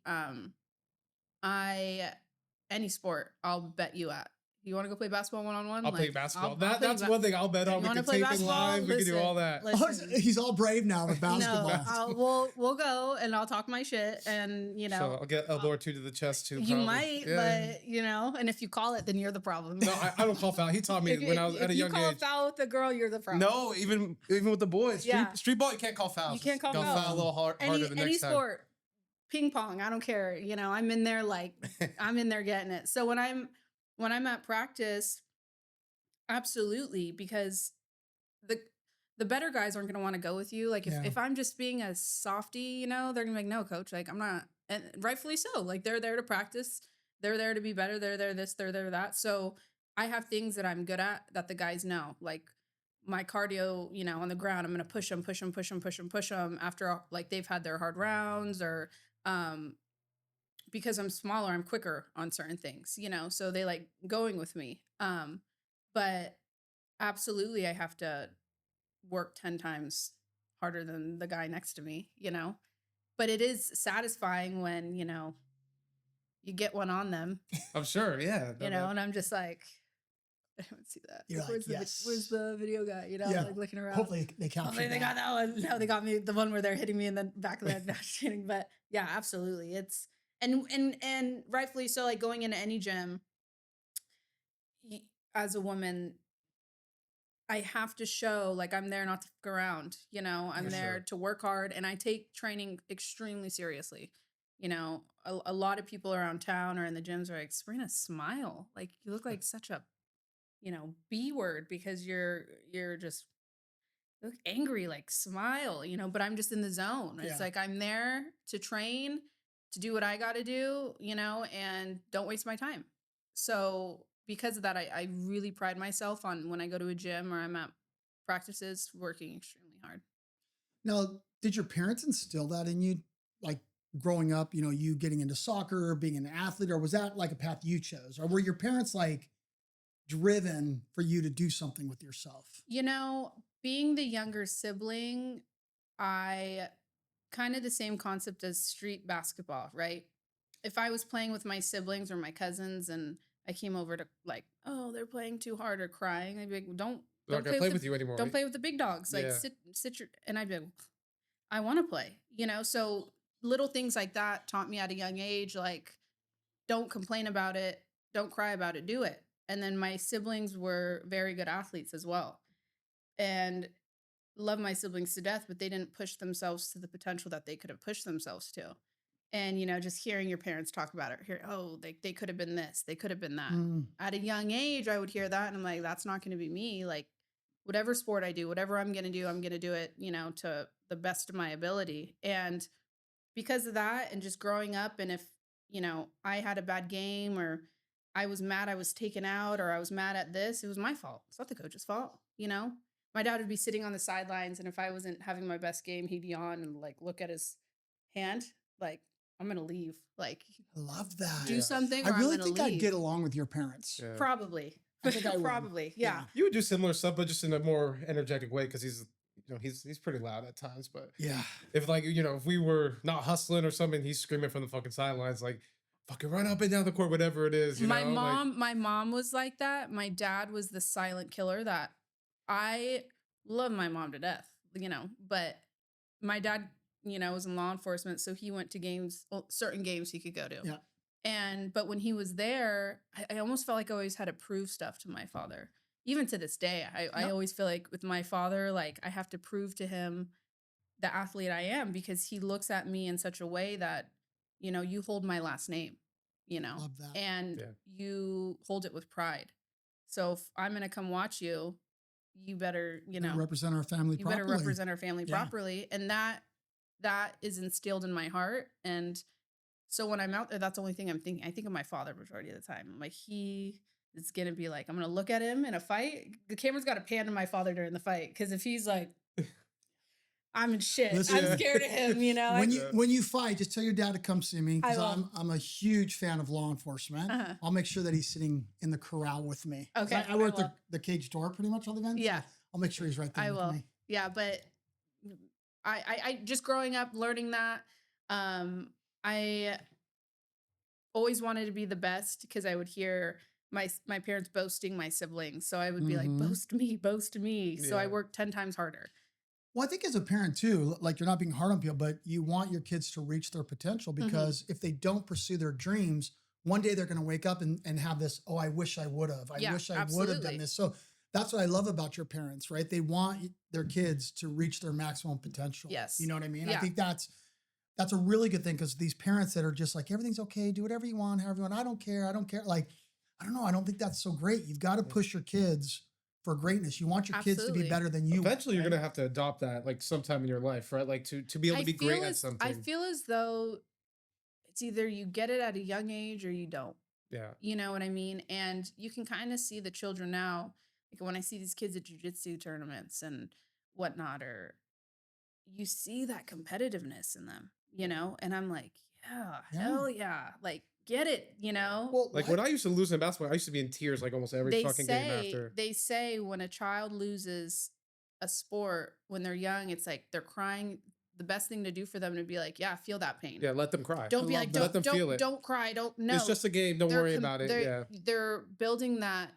Any sport, I'll bet you at. You want to go play basketball one-on-one? I'll play basketball. I'll play That's one thing I'll bet on. You We wanna can play tape it basketball? live. We can do all that. Listen. He's all brave now with basketball. No, we'll go and I'll talk my shit, and So I'll get elbow or two to the chest too. you probably. might, Yeah. but and if you call it, then you're the problem. No, I don't call foul. He taught me when I was at a young If you call a age. foul with the girl, you're the problem. No, even with the boys. Yeah. Street ball, you can't call fouls. You can't call Go fouls. foul a little harder any the next time. sport, ping pong, I don't care. I'm in there I'm in there getting it. So when I'm at practice, absolutely, because the better guys aren't going to want to go with you. Like, Yeah. if I'm just being a softie, they're going to be like, "No, coach, like, I'm not," and rightfully so. Like, they're there to practice. They're there to be better. They're there this, they're there that. So I have things that I'm good at that the guys know. Like, my cardio, on the ground, I'm going to push them after, like, they've had their hard rounds, or because I'm smaller, I'm quicker on certain things, so they like going with me. But absolutely, I have to work 10 times harder than the guy next to me, but it is satisfying when, you get one on them, I'm sure. Yeah. and I'm just like, I don't see that. You're like, where's yes. where's the video guy? Yeah. Like, looking around. Hopefully they capture Hopefully they got that one. No, they got me the one where they're hitting me in the back of the head. No, just kidding. But yeah, absolutely. It's and rightfully so. Like, going into any gym, as a woman, I have to show like I'm there not to fuck around. I'm For there sure. to work hard, and I take training extremely seriously. A lot of people around town or in the gyms are like, "Sabrina, smile. Like, you look like such a, B word, because you're just, you look angry, like, smile, but I'm just in the zone." Yeah. It's like, I'm there to train, to do what I got to do, and don't waste my time. So because of that, I really pride myself on when I go to a gym or I'm at practices working extremely hard. Now, did your parents instill that in you? Like growing up, you getting into soccer or being an athlete, or was that like a path you chose? Or were your parents like driven for you to do something with yourself? You know, being the younger sibling, I kind of the same concept as street basketball, right? If I was playing with my siblings or my cousins and I came over to like, oh, they're playing too hard or crying, I'd be like, They're not don't gonna play play with with you anymore. don't play with the big dogs. Like Yeah. sit your, and I'd be like, I want to play, So little things like that taught me at a young age, like don't complain about it, don't cry about it, do it. And then my siblings were very good athletes as well. And love my siblings to death, but they didn't push themselves to the potential that they could have pushed themselves to. And, just hearing your parents talk about it, oh, they could have been this, they could have been that. Mm, At a young age, I would hear that and I'm like, that's not going to be me. Like, whatever sport I do, whatever I'm going to do it, to the best of my ability. And because of that, and just growing up, and if, I had a bad game or I was mad I was taken out or I was mad at this, it was my fault. It's not the coach's fault. My dad would be sitting on the sidelines, and if I wasn't having my best game, he'd yawn and like look at his hand, like, I'm gonna leave. Like, I love that. do Yeah. something I or I'm really gonna think I'd leave. get along with your parents. Yeah. Probably. I think I would. Probably. Yeah. You would do similar stuff, but just in a more energetic way because he's pretty loud at times. But Yeah. if if we were not hustling or something, he's screaming from the fucking sidelines like fucking run up and down the court, whatever it is. My mom was like that. My dad was the silent killer that I love my mom to death, but my dad, was in law enforcement. So he went to games, well, certain games he could go to. Yeah. But when he was there, I almost felt like I always had to prove stuff to my father. Even to this day, I always feel like with my father, like I have to prove to him the athlete I am because he looks at me in such a way that, you hold my last name, Love that. and Yeah. you hold it with pride. So if I'm going to come watch you, you better, Represent our family you properly. better represent our family Yeah. properly. And that is instilled in my heart. And so when I'm out there, that's the only thing I'm thinking. I think of my father majority of the time. I'm like, he is going to be like, I'm going to look at him in a fight. The camera's got to pan to my father during the fight. Because if he's like, I'm in shit, Listen, I'm scared of him, When you fight, just tell your dad to come see me because I will. I'm a huge fan of law enforcement. Uh-huh. I'll make sure that he's sitting in the corral with me. 'Cause Okay, I work I will. the cage door pretty much on the events. Yeah. I'll make sure he's right there I with will. me. Yeah, but I just growing up learning that, I always wanted to be the best because I would hear my parents boasting my siblings. So I would be like, Mhm. boast me. So I Yeah. worked 10 times harder. Well, I think as a parent too, like you're not being hard on people, but you want your kids to reach their potential because if they don't pursue their dreams, one day they're going to wake up and have this, oh, I wish I would have. I Yeah, wish I would have absolutely. done this. So that's what I love about your parents, right? They want their kids to reach their maximum potential. Yes. You know what I mean? Yeah. I think that's a really good thing because these parents that are just like, everything's okay, do whatever you want, however you want. I don't care. I don't care. Like, I don't know. I don't think that's so great. You've got to push your kids for greatness. You want your kids to be Absolutely. better than you. Eventually, you're right? gonna have to adopt that like sometime in your life, right? Like to be able to be great at something. I feel as though it's either you get it at a young age or you don't. Yeah. You know what I mean? And you can kind of see the children now. Like when I see these kids at jiu-jitsu tournaments and whatnot, or you see that competitiveness in them, and I'm like, yeah, hell yeah. Like, get it, Well, Like when I used to lose in basketball, I used to be in tears like almost every fucking game after. They say when a child loses a sport when they're young, it's like they're crying. The best thing to do for them would be like, yeah, feel that pain. Yeah, let them cry. Don't be love like, that. Let them feel it. don't cry. Don't, no. It's just a game. Don't worry about it. They're, Yeah. they're building that,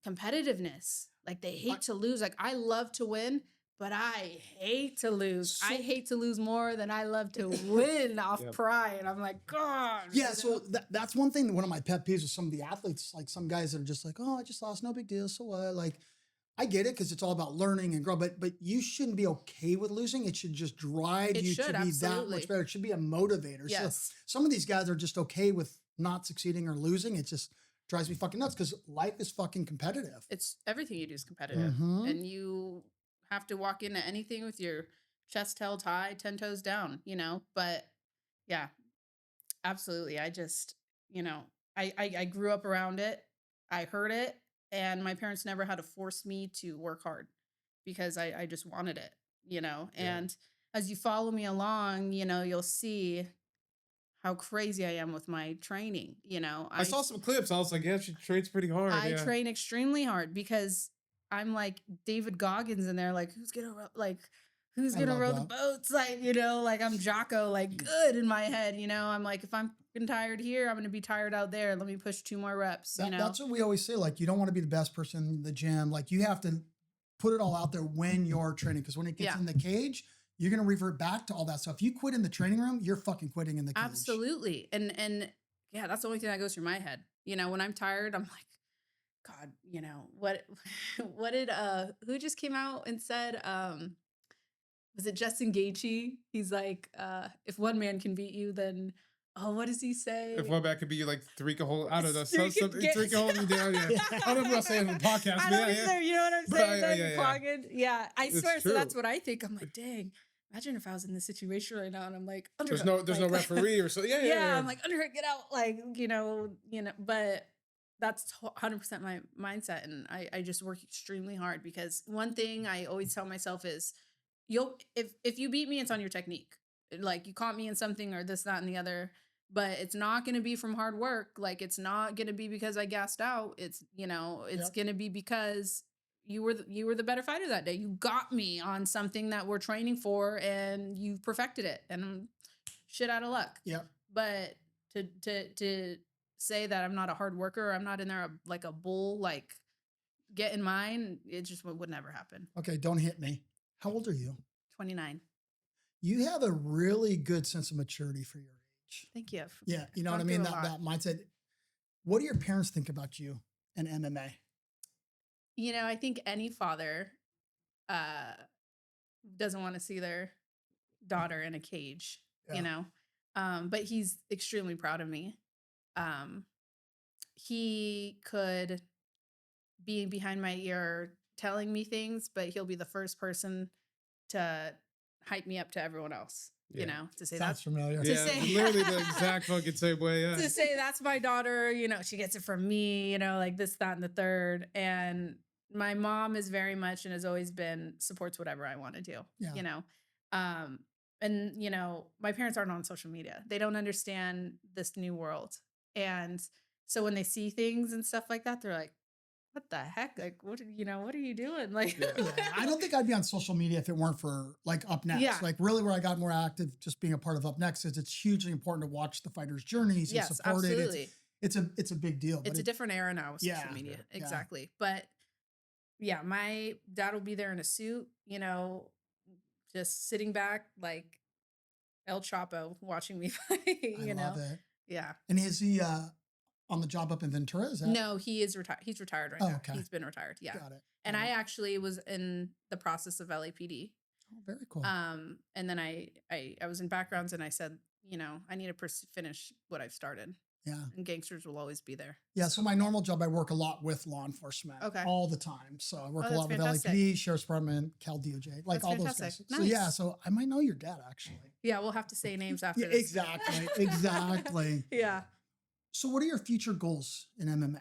competitiveness. Like they hate to lose. Like I love to win, but I hate to lose. I hate to lose more than I love to win off Yep. pride. I'm like, God. yeah, so that's one thing. One of my pet peeves with some of the athletes, like some guys that are just like, oh, I just lost, no big deal. So what? Like, I get it because it's all about learning and growing, but you shouldn't be okay with losing. It should just drive It you should, to be that absolutely. much better. It should be a motivator. Yes. So some of these guys are just okay with not succeeding or losing. It just drives me fucking nuts because life is fucking competitive. It's everything you do is competitive, Mhm. and you have to walk into anything with your chest held high, 10 toes down, but yeah, absolutely. I just, I grew up around it. I heard it, and my parents never had to force me to work hard because I just wanted it, you know, Yeah. and as you follow me along, you know, you'll see how crazy I am with my training. You know, I saw some clips. I was like, yeah, she trains pretty hard. I Yeah. train extremely hard because I'm like David Goggins in there, like who's I gonna love row the that. boats? Like, you know, like I'm Jocko, like good in my head, you know. I'm like, if I'm fucking tired here, I'm gonna be tired out there. Let me push 2 more reps, you know. That's what we always say. Like, you don't want to be the best person in the gym. Like, you have to put it all out there when you're training. Because when it gets Yeah. in the cage, you're going to revert back to all that stuff. If you quit in the training room, you're fucking quitting in the cage. Absolutely. And yeah, that's the only thing that goes through my head. You know, when I'm tired, I'm like, God, you know, what what did who just came out and said, was it Justin Gaethje? He's like, if one man can beat you, then oh, what does he say? If one back could be like three can hold, I don't know, Three can get- three can hold me down. Yeah. I don't know what I'm saying on the podcast. I But don't yeah, either, you know what I'm But saying? yeah, Then yeah, yeah. clogging. Yeah, I It's swear. So that's true. what I think. I'm like, dang, imagine if I was in this situation right now and I'm like, There's underhook, no like- referee or so. Yeah, yeah, I'm like, underhook, get out, like, you know, but that's 100% my mindset. And I just work extremely hard because one thing I always tell myself is if you beat me, it's on your technique. Like you caught me in something or this, that, and the other, but it's not going to be from hard work. Like it's not going to be because I gassed out. It's, you know, it's Yep. going to be because you were the better fighter that day. You got me on something that we're training for and you perfected it. And I'm shit out of luck. Yep. But to say that I'm not a hard worker, or I'm not in there like a bull, like get in mine, it just would never happen. Okay, don't hit me. How old are you? 29. You have a really good sense of maturity for your age. Thank you. Yeah, you know what I Gone mean? through a That mindset. What do your parents think about you and MMA? You know, I think any father uh doesn't want to see their daughter in a cage, Yeah. you know. But he's extremely proud of me. Um he could be behind my ear telling me things, but he'll be the first person to hype me up to everyone else, you Yeah. know, to say Sounds that's familiar. to Yeah, say- literally the exact fucking same way. Yeah. to say that's my daughter, you know, she gets it from me, you know, like this, that, and the third. And my mom is very much and has always been supports whatever I want to do, Yeah. you know. And you know, my parents aren't on social media. They don't understand this new world. And so when they see things and stuff like that, they're like, what the heck? Like, what, you know, what are you doing? Like, Yeah. Yeah, I don't think I'd be on social media if it weren't for like Up Next. Yeah. Like really where I got more active just being a part of Up Next is it's hugely important to watch the fighters' journeys and yes, support it. absolutely. It's a big deal. It's a different era now with social Yeah, media. yeah. Exactly. But yeah, my dad will be there in a suit, you know, just sitting back like El Chapo watching me fight, I you love know. it. Yeah. And is he on the job up in Ventura? Is that No, he is retired. He's retired right Oh, now. okay. He's been retired. Yeah. got it? And got I it. actually was in the process of LAPD. Oh, very cool. And then I was in backgrounds and I said, you know, I need to finish what I've started. Yeah. And gangsters will always be there. Yeah. So my normal job, I work a lot with law enforcement. Okay. All the time. So I work Oh, a that's lot with fantastic. LAPD, Sheriff's Department, Cal DOJ, like That's all those fantastic. guys. So yeah, Nice. so I might know your dad actually. Yeah, we'll have to say names after Yeah, this. exactly. Exactly. Yeah. So what are your future goals in MMA?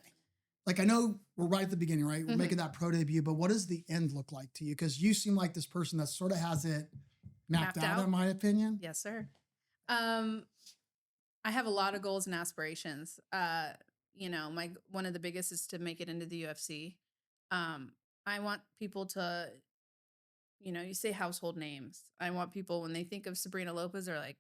Like I know we're right at the beginning, right? We're Mhm. making that pro debut, but what does the end look like to you? Because you seem like this person that sort of has it mapped Mapped out, out? in my opinion. Yes, sir. I have a lot of goals and aspirations. You know, one of the biggest is to make it into the UFC. I want people to, you know, you say household names. I want people when they think of Sabrina Lopez, they're like,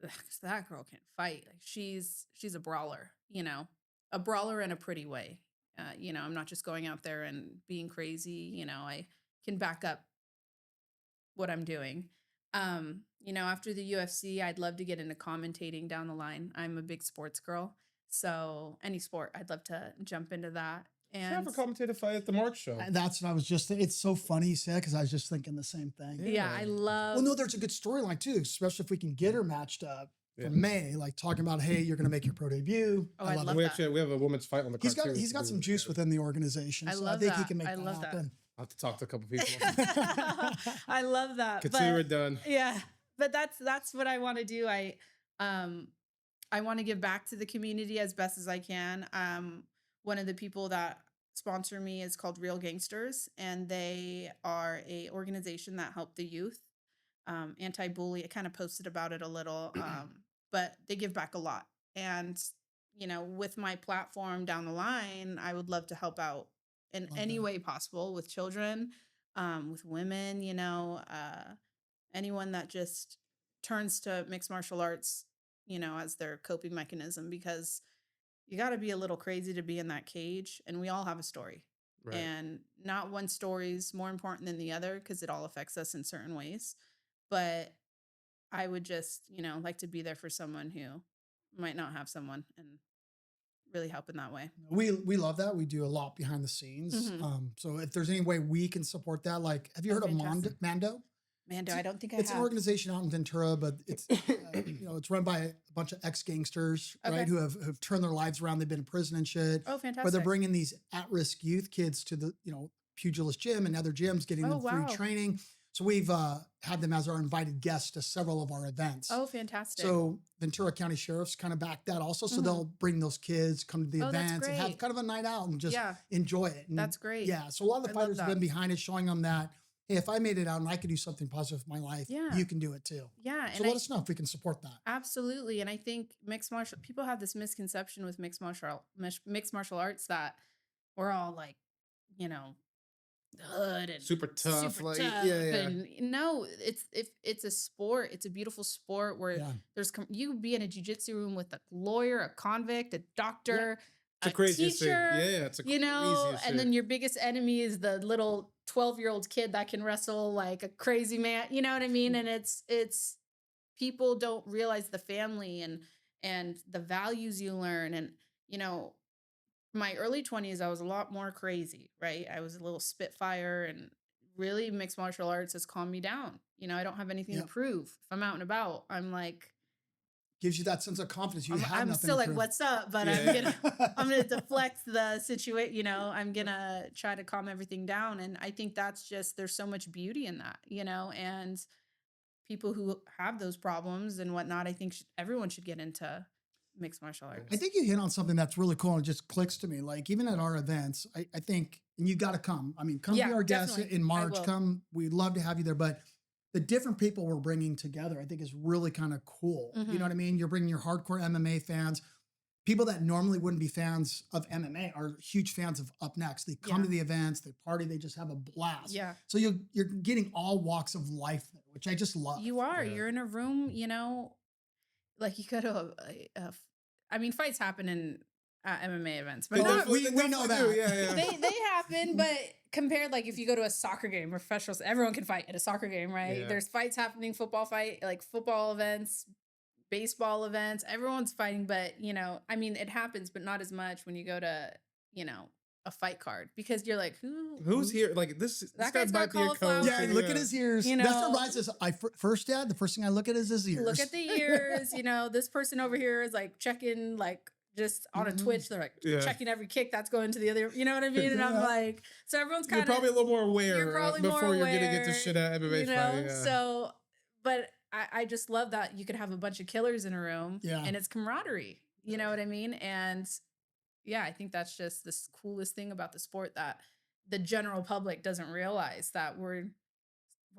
"Ugh, that girl can fight. Like she's a brawler, you know, a brawler in a pretty way. You know, I'm not just going out there and being crazy. You know, I can back up what I'm doing. You know, after the UFC, I'd love to get into commentating down the line. I'm a big sports girl. So any sport, I'd love to jump into that. Should And have a commentator fight at the Mark show. That's what I was just it's so funny you said because I was just thinking the same thing. yeah, I love Well, no, there's a good storyline too, especially if we can get her matched up Yeah. for May, like talking about, hey, you're gonna make your pro debut. Oh, I love we that. actually we have a women's fight on the He's card. got too. he's got some juice within the organization. I So love I think he that. can make I that love that. happen. I'll have to talk to a couple people. I love that. Consider but- it done. Yeah, but that's what I want to do. I want to give back to the community as best as I can. One of the people that's sponsor me is called Real Gangsters, and they are a organization that help the youth, anti-bully. I kind of posted about it a little, but they give back a lot. And, with my platform down the line, I would love to help out in Love any that. way possible with children, with women, anyone that just turns to mixed martial arts, as their coping mechanism, because you got to be a little crazy to be in that cage, and we all have a story. Right. And not one story is more important than the other because it all affects us in certain ways. But I would just, like to be there for someone who might not have someone and really help in that way. We love that. We do a lot behind the scenes. Mhm. So if there's any way we can support that, like, have you Oh, heard of fantastic. Mando? Mando, I don't think I It's an have. organization out in Ventura, but it's it's run by a bunch of ex-gangsters, Okay. right, who have turned their lives around. They've been in prison and shit. Oh, Where they're fantastic. bringing these at-risk youth kids to the pugilist gym and other gyms, getting Oh, them free wow. training. So we've had them as our invited guests to several of our events. Oh, fantastic. So Ventura County Sheriff's kind of backed that also. So Mhm. they'll bring those kids, come to the Oh, that's events, and have great. kind of a night out and just Yeah, enjoy it. And that's great. yeah, so a lot of the I love fighters have that. been behind it, showing them that, hey, if I made it out and I could do something positive with my life, Yeah. you can do it too. Yeah, So and let us know if we can support that. absolutely. And I think people have this misconception with mixed martial arts that we're all like, you know, hood and Super tough. super Like, tough. yeah, yeah. And no, it's a sport. It's a beautiful sport where Yeah. you could be in a jiu-jitsu room with a lawyer, a convict, a doctor, It's the a craziest thing. teacher. Yeah, it's the craziest And then shit. your biggest enemy is the little 12-year-old kid that can wrestle like a crazy man. You know what I mean? And it's people don't realize the family and the values you learn. And my early 20s, I was a lot more crazy, right? I was a little spitfire, and really mixed martial arts has calmed me down. I don't have anything to Yep. prove. If I'm out and about, I'm like, Gives you that sense of confidence. You have I'm nothing still to like, prove. what's up? But Yeah. I'm gonna deflect the situation. I'm gonna try to calm everything down. And I think that's just, there's so much beauty in that, and people who have those problems and whatnot, I think everyone should get into mixed martial arts. I think you hit on something that's really cool and it just clicks to me. Like, even at our events, I think, and you got to come. I mean, come Yeah, be our guest definitely. in I March. will. Come. We'd love to have you there. But the different people we're bringing together, I think, is really kind of cool. You Mhm. know what I mean? You're bringing your hardcore MMA fans. People that normally wouldn't be fans of MMA are huge fans of Up Next. They come Yeah. to the events, they party, they just have a blast. Yeah. So you're getting all walks of life there, which I just love. You are. Yeah. You're in a room, like you go to I mean, fights happen in MMA events, but They not, definitely- we know definitely do. that. Yeah, yeah. they happen, but compared, like if you go to a soccer game or professionals, everyone can fight at a soccer game, right? Yeah. There's fights happening, like football events, baseball events, everyone's fighting, but I mean, it happens, but not as much when you go to, a fight card, because you're like, Who's here? Like this That guy guy's got might be a cauliflower. coach. Yeah, look at his ears. You That's know- what rises. First, Dad, the first thing I look at is his ears. Look at the ears, this person over here is like checking, like just on a Mhm. Twitch, they're like Yeah. checking every kick that's going to the other, you know what I mean? And I'm Yeah. like, so everyone's You're kind of, probably a little more aware you're probably before more you're getting into aware, shit at MMA fighting. Yeah. So, but I just love that you could have a bunch of killers in a room, Yeah. and it's camaraderie, you know what I mean? And yeah, I think that's just the coolest thing about the sport, that the general public doesn't realize, that we're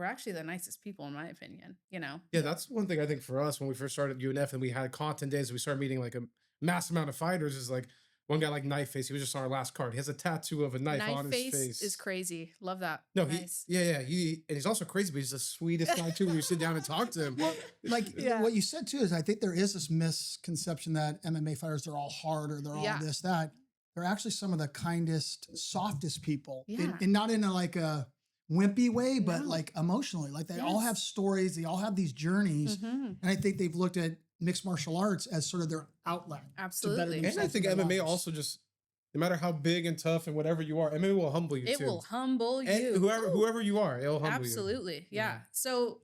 actually the nicest people, in my opinion, Yeah, that's one thing I think for us when we first started UNF and we had content days, we started meeting like a mass amount of fighters. Is like one guy like Knife Face. He was just on our last card. He has a tattoo of a knife on his Knife face face. is crazy. Love that. No, Nice. and he's also crazy, but he's the sweetest guy too. When you sit down and talk to him, Like Yeah. what you said too is, I think there is this misconception that MMA fighters are all hard, or they're all Yeah. this, that. They're actually some of the kindest, softest people. Yeah. And not in a like a wimpy way, but No. like emotionally. Like they all have Yes. stories, they all have these journeys. Mhm. And I think they've looked at mixed martial arts as sort of their outlet. Absolutely. and I themselves think in their MMA lives. also just, no matter how big and tough and whatever you are, MMA will humble you It too. will humble And you. whoever you are, it'll humble you. Absolutely. Yeah. Yeah. So,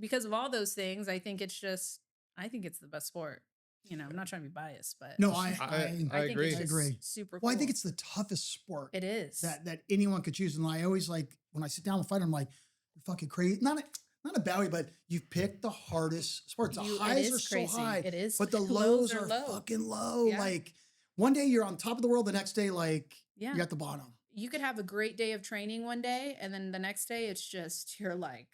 because of all those things, I think it's the best sport. I'm not trying to be biased, but No, I I think agree. it's I just agree. super cool. Well, I think it's the toughest sport it is. that anyone could choose. And I always like, when I sit down with fighter, I'm like, you're fucking crazy. Not a Bowie, but you've picked the hardest sports. The It highs is are crazy. so high, It is. but the Lows lows are are low. fucking low. Yeah. Like one day you're on top of the world, the next day, like Yeah. You're at the bottom. You could have a great day of training one day, and then the next day it's just, you're like,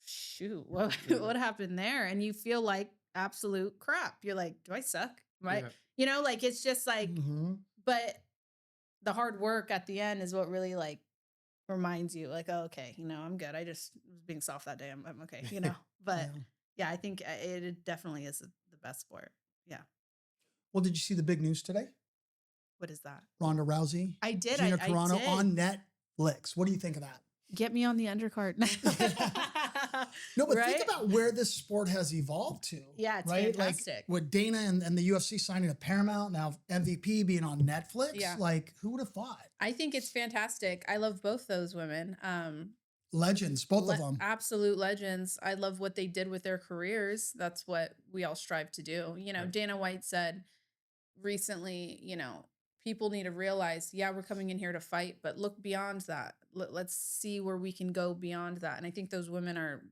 shoot, what, Yeah. what happened there? And you feel like absolute crap. You're like, do I suck? Right? Yeah. Like it's just like, Mhm. but the hard work at the end is what really like reminds you, like, oh, okay, I'm good. I just was being soft that day. I'm okay, But Yeah. yeah, I think it definitely is the best sport. Yeah. Well, did you see the big news today? What is that? Ronda Rousey, I did. Gina I Carano did. on Netflix. What do you think of that? Get me on the undercard. No, but Right? think about where this sport has evolved to. Yeah, it's right? fantastic. Like with Dana and the UFC signing to Paramount, now MVP being on Netflix. Yeah. Like, who would have thought? I think it's fantastic. I love both those women. Legends, both of them. Absolute legends. I love what they did with their careers. That's what we all strive to do. Right. Dana White said recently, people need to realize, yeah, we're coming in here to fight, but look beyond that. Let's see where we can go beyond that. And I think those women are,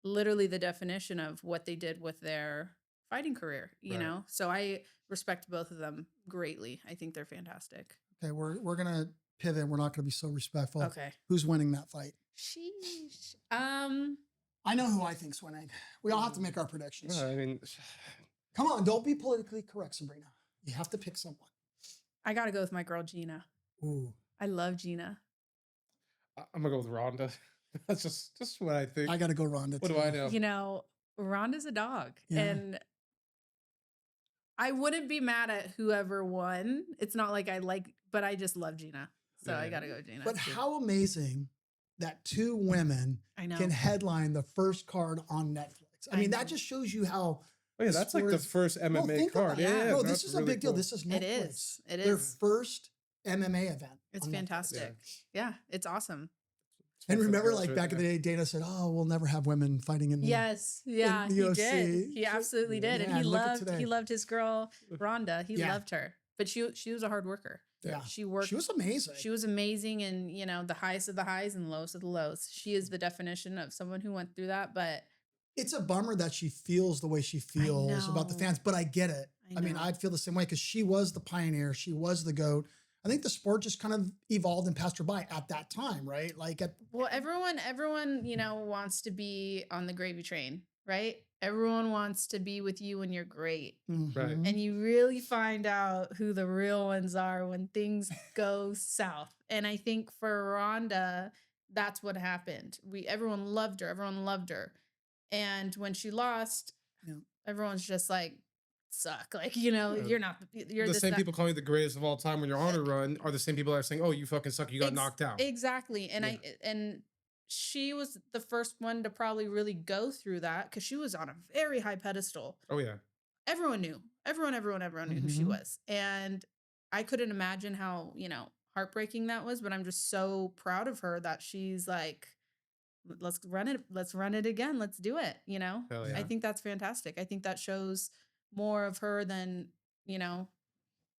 literally the definition of what they did with their fighting career, Right. So I respect both of them greatly. I think they're fantastic. Okay, we're gonna pivot. We're not gonna be so respectful. Okay. Who's winning that fight? Sheesh. I know who I think's winning. We all have to make our predictions. I mean, Come on, don't be politically correct, Sabrina. You have to pick someone. I got to go with my girl, Gina. Ooh, I love Gina. I'm gonna go with Ronda. That's just what I think. I got to go Ronda. What too. do I know? Ronda's a dog. Yeah. And I wouldn't be mad at whoever won. It's not like but I just love Gina. So I Yeah. got to go Gina. But too. how amazing that two women I know. can headline the first card on Netflix. I I mean, know. that just shows you how. Oh yeah, that's like the sport is- first MMA think card. about it. Yeah, no, that's this is a really big deal. cool. This is Netflix. It is. It Their is. first MMA event. It's on Netflix. fantastic. Yeah, it's awesome. And It's remember, girls like right back in the there. day, Dana said, "Oh, we'll never have women fighting in the." Yes. Yeah, the he UFC. did. He absolutely did. Yeah, And look at today. he loved his girl, Rhonda. He Yeah. loved her. But she was a hard worker. Yeah. She worked. She was amazing. She was amazing, and the highest of the highs and lowest of the lows. She is the definition of someone who went through that. But It's a bummer that she feels the way she feels about the know. fans, but I get it. I mean, know. I'd feel the same way because she was the pioneer. She was the GOAT. I think the sport just kind of evolved and passed her by at that time, right? Like Well, everyone, wants to be on the gravy train, right? Everyone wants to be with you when you're great. Right. Mhm. And you really find out who the real ones are when things go south. And I think for Rhonda, that's what happened. Everyone loved her. And when she lost, Yeah. everyone's just like, suck. Like, you're not, you're The this, same that. people calling you the greatest of all time when you're on a run are the same people that are saying, "Oh, you fucking suck. You got knocked out." Exactly. And Yeah. and she was the first one to probably really go through that because she was on a very high pedestal. Oh yeah. Everyone knew. Everyone knew who she Mhm. was. And I couldn't imagine how, heartbreaking that was, but I'm just so proud of her that she's like, let's run it again. Let's do it. Hell yeah. I think that's fantastic. I think that shows more of her than,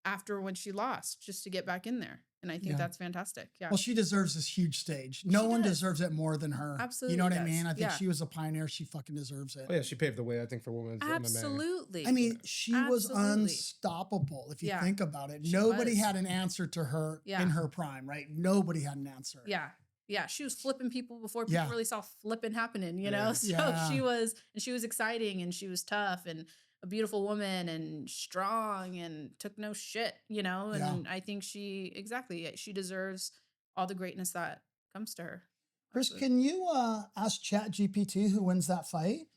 after when she lost, just to get back in there. And I think Yeah. that's fantastic. Yeah. Well, she deserves this huge stage. No She one does. deserves it more than her. Absolutely You know what I does. mean? I think Yeah. she was a pioneer. She fucking deserves it. Oh yeah, she paved the way, I think, for women's MMA. Absolutely. I mean, she was Absolutely. unstoppable if you Yeah. think about it. She Nobody was. had an answer to her Yeah. in her prime, right? Nobody had an answer. Yeah. Yeah. She was flipping people before people Yeah. really saw flipping happening, Yeah. So Yeah. she was exciting, and she was tough and a beautiful woman and strong and took no shit, and I think she deserves all the greatness that comes to her. Chris, Absolutely. can you ask ChatGPT who wins that fight?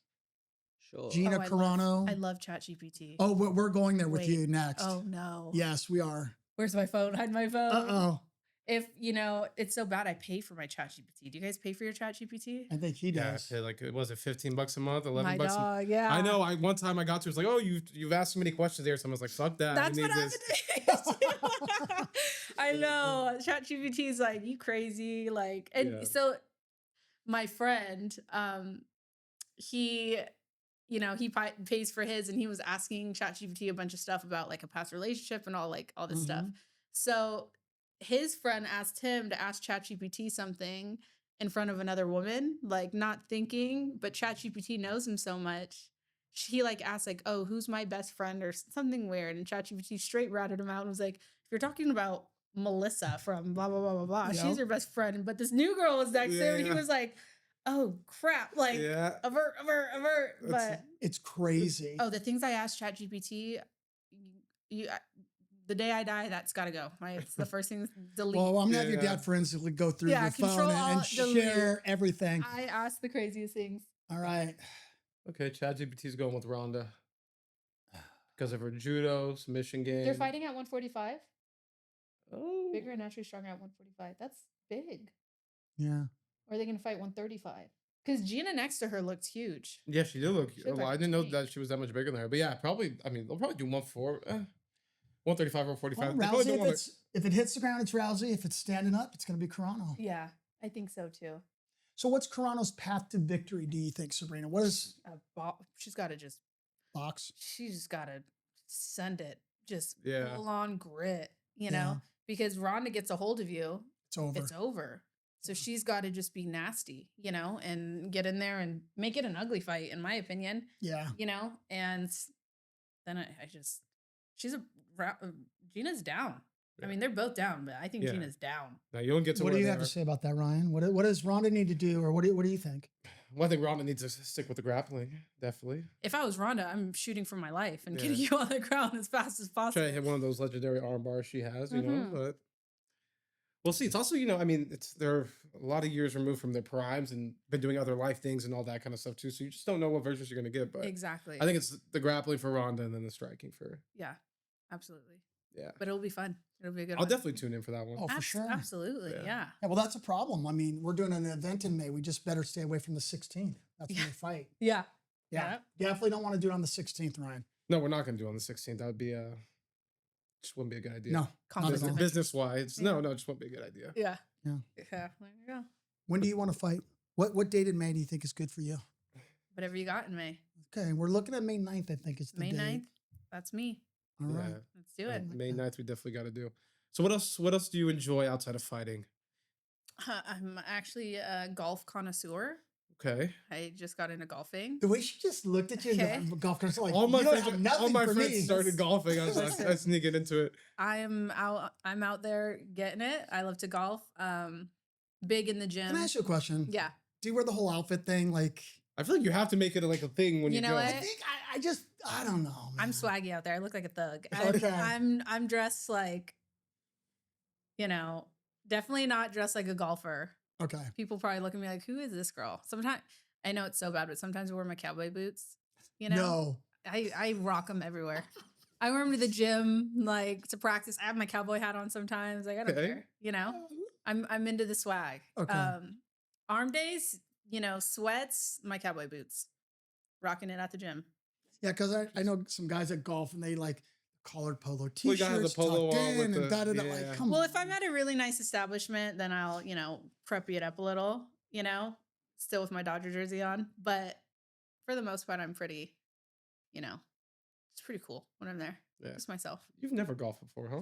Sure. Gina I Carano. love ChatGPT. Oh, we're going there with Wait. you next. Oh no. Yes, we are. Where's my phone? Hide my phone. Uh-oh. If it's so bad, I pay for my ChatGPT. Do you guys pay for your ChatGPT? I think he Yeah, does. I paid, like, was it $15 a month, 11 My bucks? dog, yeah. I know. One time I got to, it's like, "Oh, you've asked so many questions there." Someone's like, "Fuck that. That's you what need this." happened. I know. ChatGPT is like, you crazy. Like, and Yeah. so my friend, he, he pays for his, and he was asking ChatGPT a bunch of stuff about like a past relationship and all this stuff. Mhm. So his friend asked him to ask ChatGPT something in front of another woman, like not thinking, but ChatGPT knows him so much. He like asked like, "Oh, who's my best friend?" or something weird, and ChatGPT straight ratted him out and was like, "If you're talking about Melissa from blah blah blah blah blah. Yep. She's your best friend, but this new girl was next there, and he Yeah. was like, "Oh crap!" Like Yeah. avert. That's- But It's crazy. oh, the things I asked ChatGPT, the day I die, that's got to go. It's the first thing. Delete. Well, I'm gonna have your Yeah. dad forensically go through Yeah, your phone control, and alt, delete. share everything. I asked the craziest things. All right. Okay, ChatGPT's going with Rhonda because of her judo submission game. They're fighting at 145. Oh, Bigger and naturally stronger at 145. That's big. Yeah. Or are they going to fight 135? Because Gina next to her looked huge. yeah, she did look. She looked Well, like I didn't know me. that she was that much bigger than her. But yeah, probably. I mean, they'll probably do 135 or 45. Well, They probably Rousey, don't wanna- if it hits the ground, it's Rousey. If it's standing up, it's gonna be Carano. Yeah, I think so too. So what's Carano's path to victory, do you think, Sabrina? What is She's got to just, box? she's got to send it. Just Yeah. full on grit, you Yeah. know? Because Rhonda gets a hold of you, It's over. it's over. So she's got to just be nasty, you know, and get in there and make it an ugly fight, in my opinion, Yeah. you know? And then I just, Gina's down. I Yeah. mean, they're both down, but I think Yeah. Gina's down. Now you don't get to. What do where you they have to are. say about that, Ryan? What does Rhonda need to do, or what do you think? Well, I think Rhonda needs to stick with the grappling. Definitely. If I was Rhonda, I'm shooting for my life and Yeah. getting you on the ground as fast as possible. Try to hit one of those legendary arm bars she has, you know. Mhm. But we'll see. It's also, you know, I mean, they're a lot of years removed from their primes and been doing other life things and all that kind of stuff too. So you just don't know what versions you're going to get. But Exactly. I think it's the grappling for Rhonda and then the striking for. Yeah, absolutely. Yeah. But it'll be fun. It'll be a good I'll one. definitely tune in for that one. Oh, for sure. Absolutely. Yeah. Yeah. Yeah, well, that's a problem. I mean, we're doing an event in May. We just better stay away from the 16th. That's when Yeah. we fight. Yeah. Yeah. Definitely don't want to do it on the 16th, Ryan. No, we're not going to do it on the 16th. That would be just wouldn't be a good idea. No. Not at all. Conflict. Business wise, Yeah. no, just wouldn't be a good idea. Yeah. Yeah. Yeah. There you go. When do you want to fight? What date in May do you think is good for you? Whatever you got in May. Okay, we're looking at May 9th, I think is the May date. 9th. That's me. All right. Yeah. Let's do it. May 9th, we definitely got to do. So what else do you enjoy outside of fighting? I'm actually a golf connoisseur. Okay. I just got into golfing. The way she just looked at you Okay. in the golf cart, like, All my you don't friends, have nothing all my for friends me. started golfing. I was like, Listen. I was sneaking into it. I'm out there getting it. I love to golf. Big in the gym. Can I ask you a question? Yeah. Do you wear the whole outfit thing? Like, I feel like you have to make it like a thing when you, You know go. what? I think I don't know. I'm man. swaggy out there. I look like a thug. Okay. I'm dressed like, you know, definitely not dressed like a golfer. Okay. People probably look at me like, who is this girl? Sometimes I know it's so bad, but sometimes I wear my cowboy boots. You know, No. I rock them everywhere. I wear them to the gym, like to practice. I have my cowboy hat on sometimes. Like I don't Okay. care. You know, I'm into the swag. Okay. Arm days, you know, sweats, my cowboy boots, rocking it at the gym. Yeah, because I know some guys that golf and they like collared polo Well, you t-shirts, gotta have the polo tucked on with in and the- da-da-da. yeah. Like, come Well, on. if I'm at a really nice establishment, then I'll, you know, preppy it up a little, you know, still with my Dodger jersey on. But for the most part, I'm pretty, you know, it's pretty cool when I'm there. Yeah. Just myself. You've never golfed before, huh?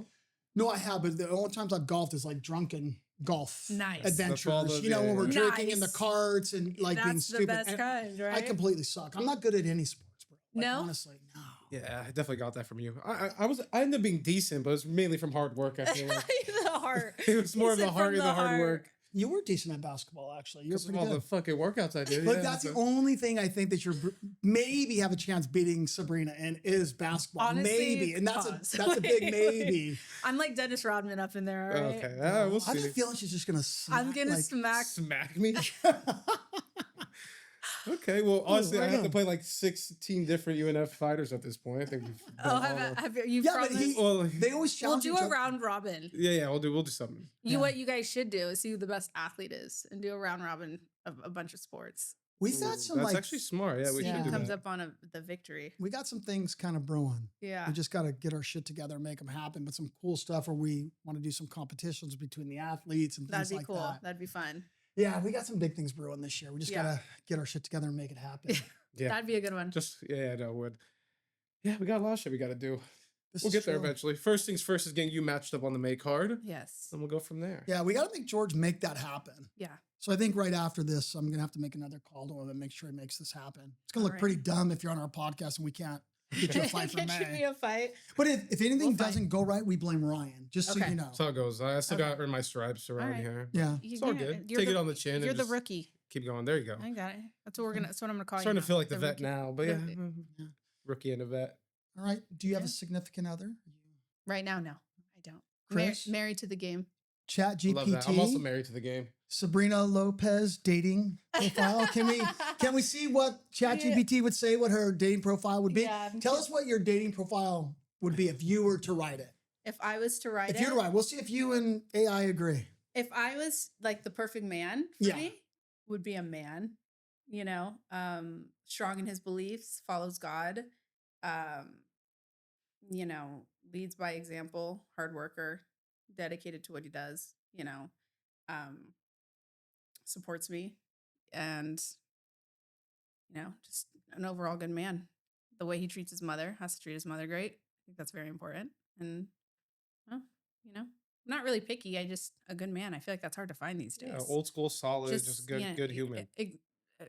No, I have, but the only times I've golfed is like drunken golf Nice. adventures. That's all those- you know, when we're yeah. drinking in the Nice. carts and like being That's the stupid. best And kind, right? I completely suck. I'm not good at any sports, bro. Like, No? honestly, no. Yeah, I definitely got that from you. I ended up being decent, but it was mainly from hard work. I feel like the heart. it was more of He the said heart from and the hard work. You were decent at basketball, actually. You're Because of pretty all the good. fucking workouts I did. But yeah, that's so- the only thing I think that you're maybe have a chance beating Sabrina in is basketball. Honestly, maybe, and pause. that's a big Wait. maybe. I'm like Dennis Rodman up in there, all right? Okay, we'll I have a see. feeling she's just gonna. I'm gonna like, smack. Smack me. Okay, well, honestly, I have to right play like 16 different UNF fighters at this point. I think we've done Oh, all of- have you Yeah, but promised? Well, They always We'll challenge do each a other. round robin. yeah, we'll do something. Yeah. What you guys should do is see who the best athlete is and do a round robin of a bunch of sports. We've got some That's like actually smart. Yeah, we See should who do comes that. up on the victory. we got some things kind of brewing. Yeah. We just got to get our shit together and make them happen. But some cool stuff where we want to do some competitions between the athletes and That'd things be like cool. that. That'd be fun. Yeah, we got some big things brewing this year. We just Yeah. gotta get our shit together and make it happen. Yeah, That'd be a good one. just no would. Yeah, we got a lot of shit we got to do. This We'll is get there true. eventually. First things first is getting you matched up on the May card, Yes. and we'll go from there. Yeah, we got to make George make that happen. Yeah. So I think right after this, I'm gonna have to make another call to him and make sure he makes this happen. It's gonna look Alright. pretty dumb if you're on our podcast and we can't Get you a fight for Get May. me a fight. But if anything We'll fight. doesn't go right, we blame Ryan. Just so Okay. you know. That's how it goes. I still Okay. got to earn my stripes around right. here. Yeah. It's all good. You're Take it on the chin. You're and the just rookie. Keep going. There you go. I got it. That's what we're gonna. That's what I'm gonna call you. Starting to now. feel like the vet rookie. now, but yeah, Yeah. rookie and a vet. All right. Do you have Yeah. a significant other? Right now, no, I don't. Chris? Married to the game. Chat I love that. I'm also GPT. married to the game. Sabrina Lopez dating profile. Can we see what Chat GPT would say? What her dating profile would be? Yeah, Tell us what your dating profile would be if you were to write it. If I was to write If it, you're to write, we'll see if you and AI agree. if I was like the perfect man for Yeah. me, would be a man, you know, strong in his beliefs, follows God, um, you know, leads by example, hard worker, dedicated to what he does, you know, um, supports me, and you know, just an overall good man. The way he treats his mother, has to treat his mother great. I think that's very important. And well, you know, I'm not really picky. I just a good man. I feel like that's hard to find these days. Yeah, old school, solid, just good, you know, good human.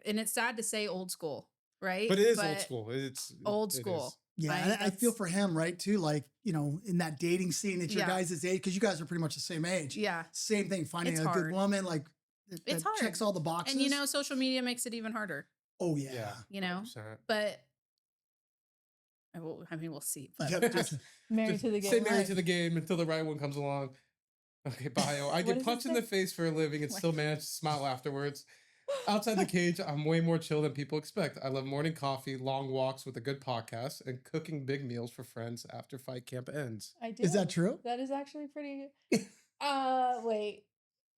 And it's sad to say old school, right? But it is old school. It's Old it school. is. Yeah, Like, and I feel that's- for him, right? Too, like, you know, in that dating scene at your Yeah. guys' age, because you guys are pretty much the same age. Yeah. Same thing, finding It's a good hard. woman, like, that It's hard. checks all the boxes. And you know, social media makes it even harder, oh, yeah. Yeah. you know, 100%. but I mean, we'll see. But Yep, just- married Just to the game. Stay married right? to the game until the right one comes along. Okay, bio. I What get does it punched in say? the face for a living and What? still manage to smile afterwards. Outside the cage, I'm way more chill than people expect. I love morning coffee, long walks with a good podcast, and cooking big meals for friends after fight camp ends. I do. Is that true? That is actually pretty. Wait.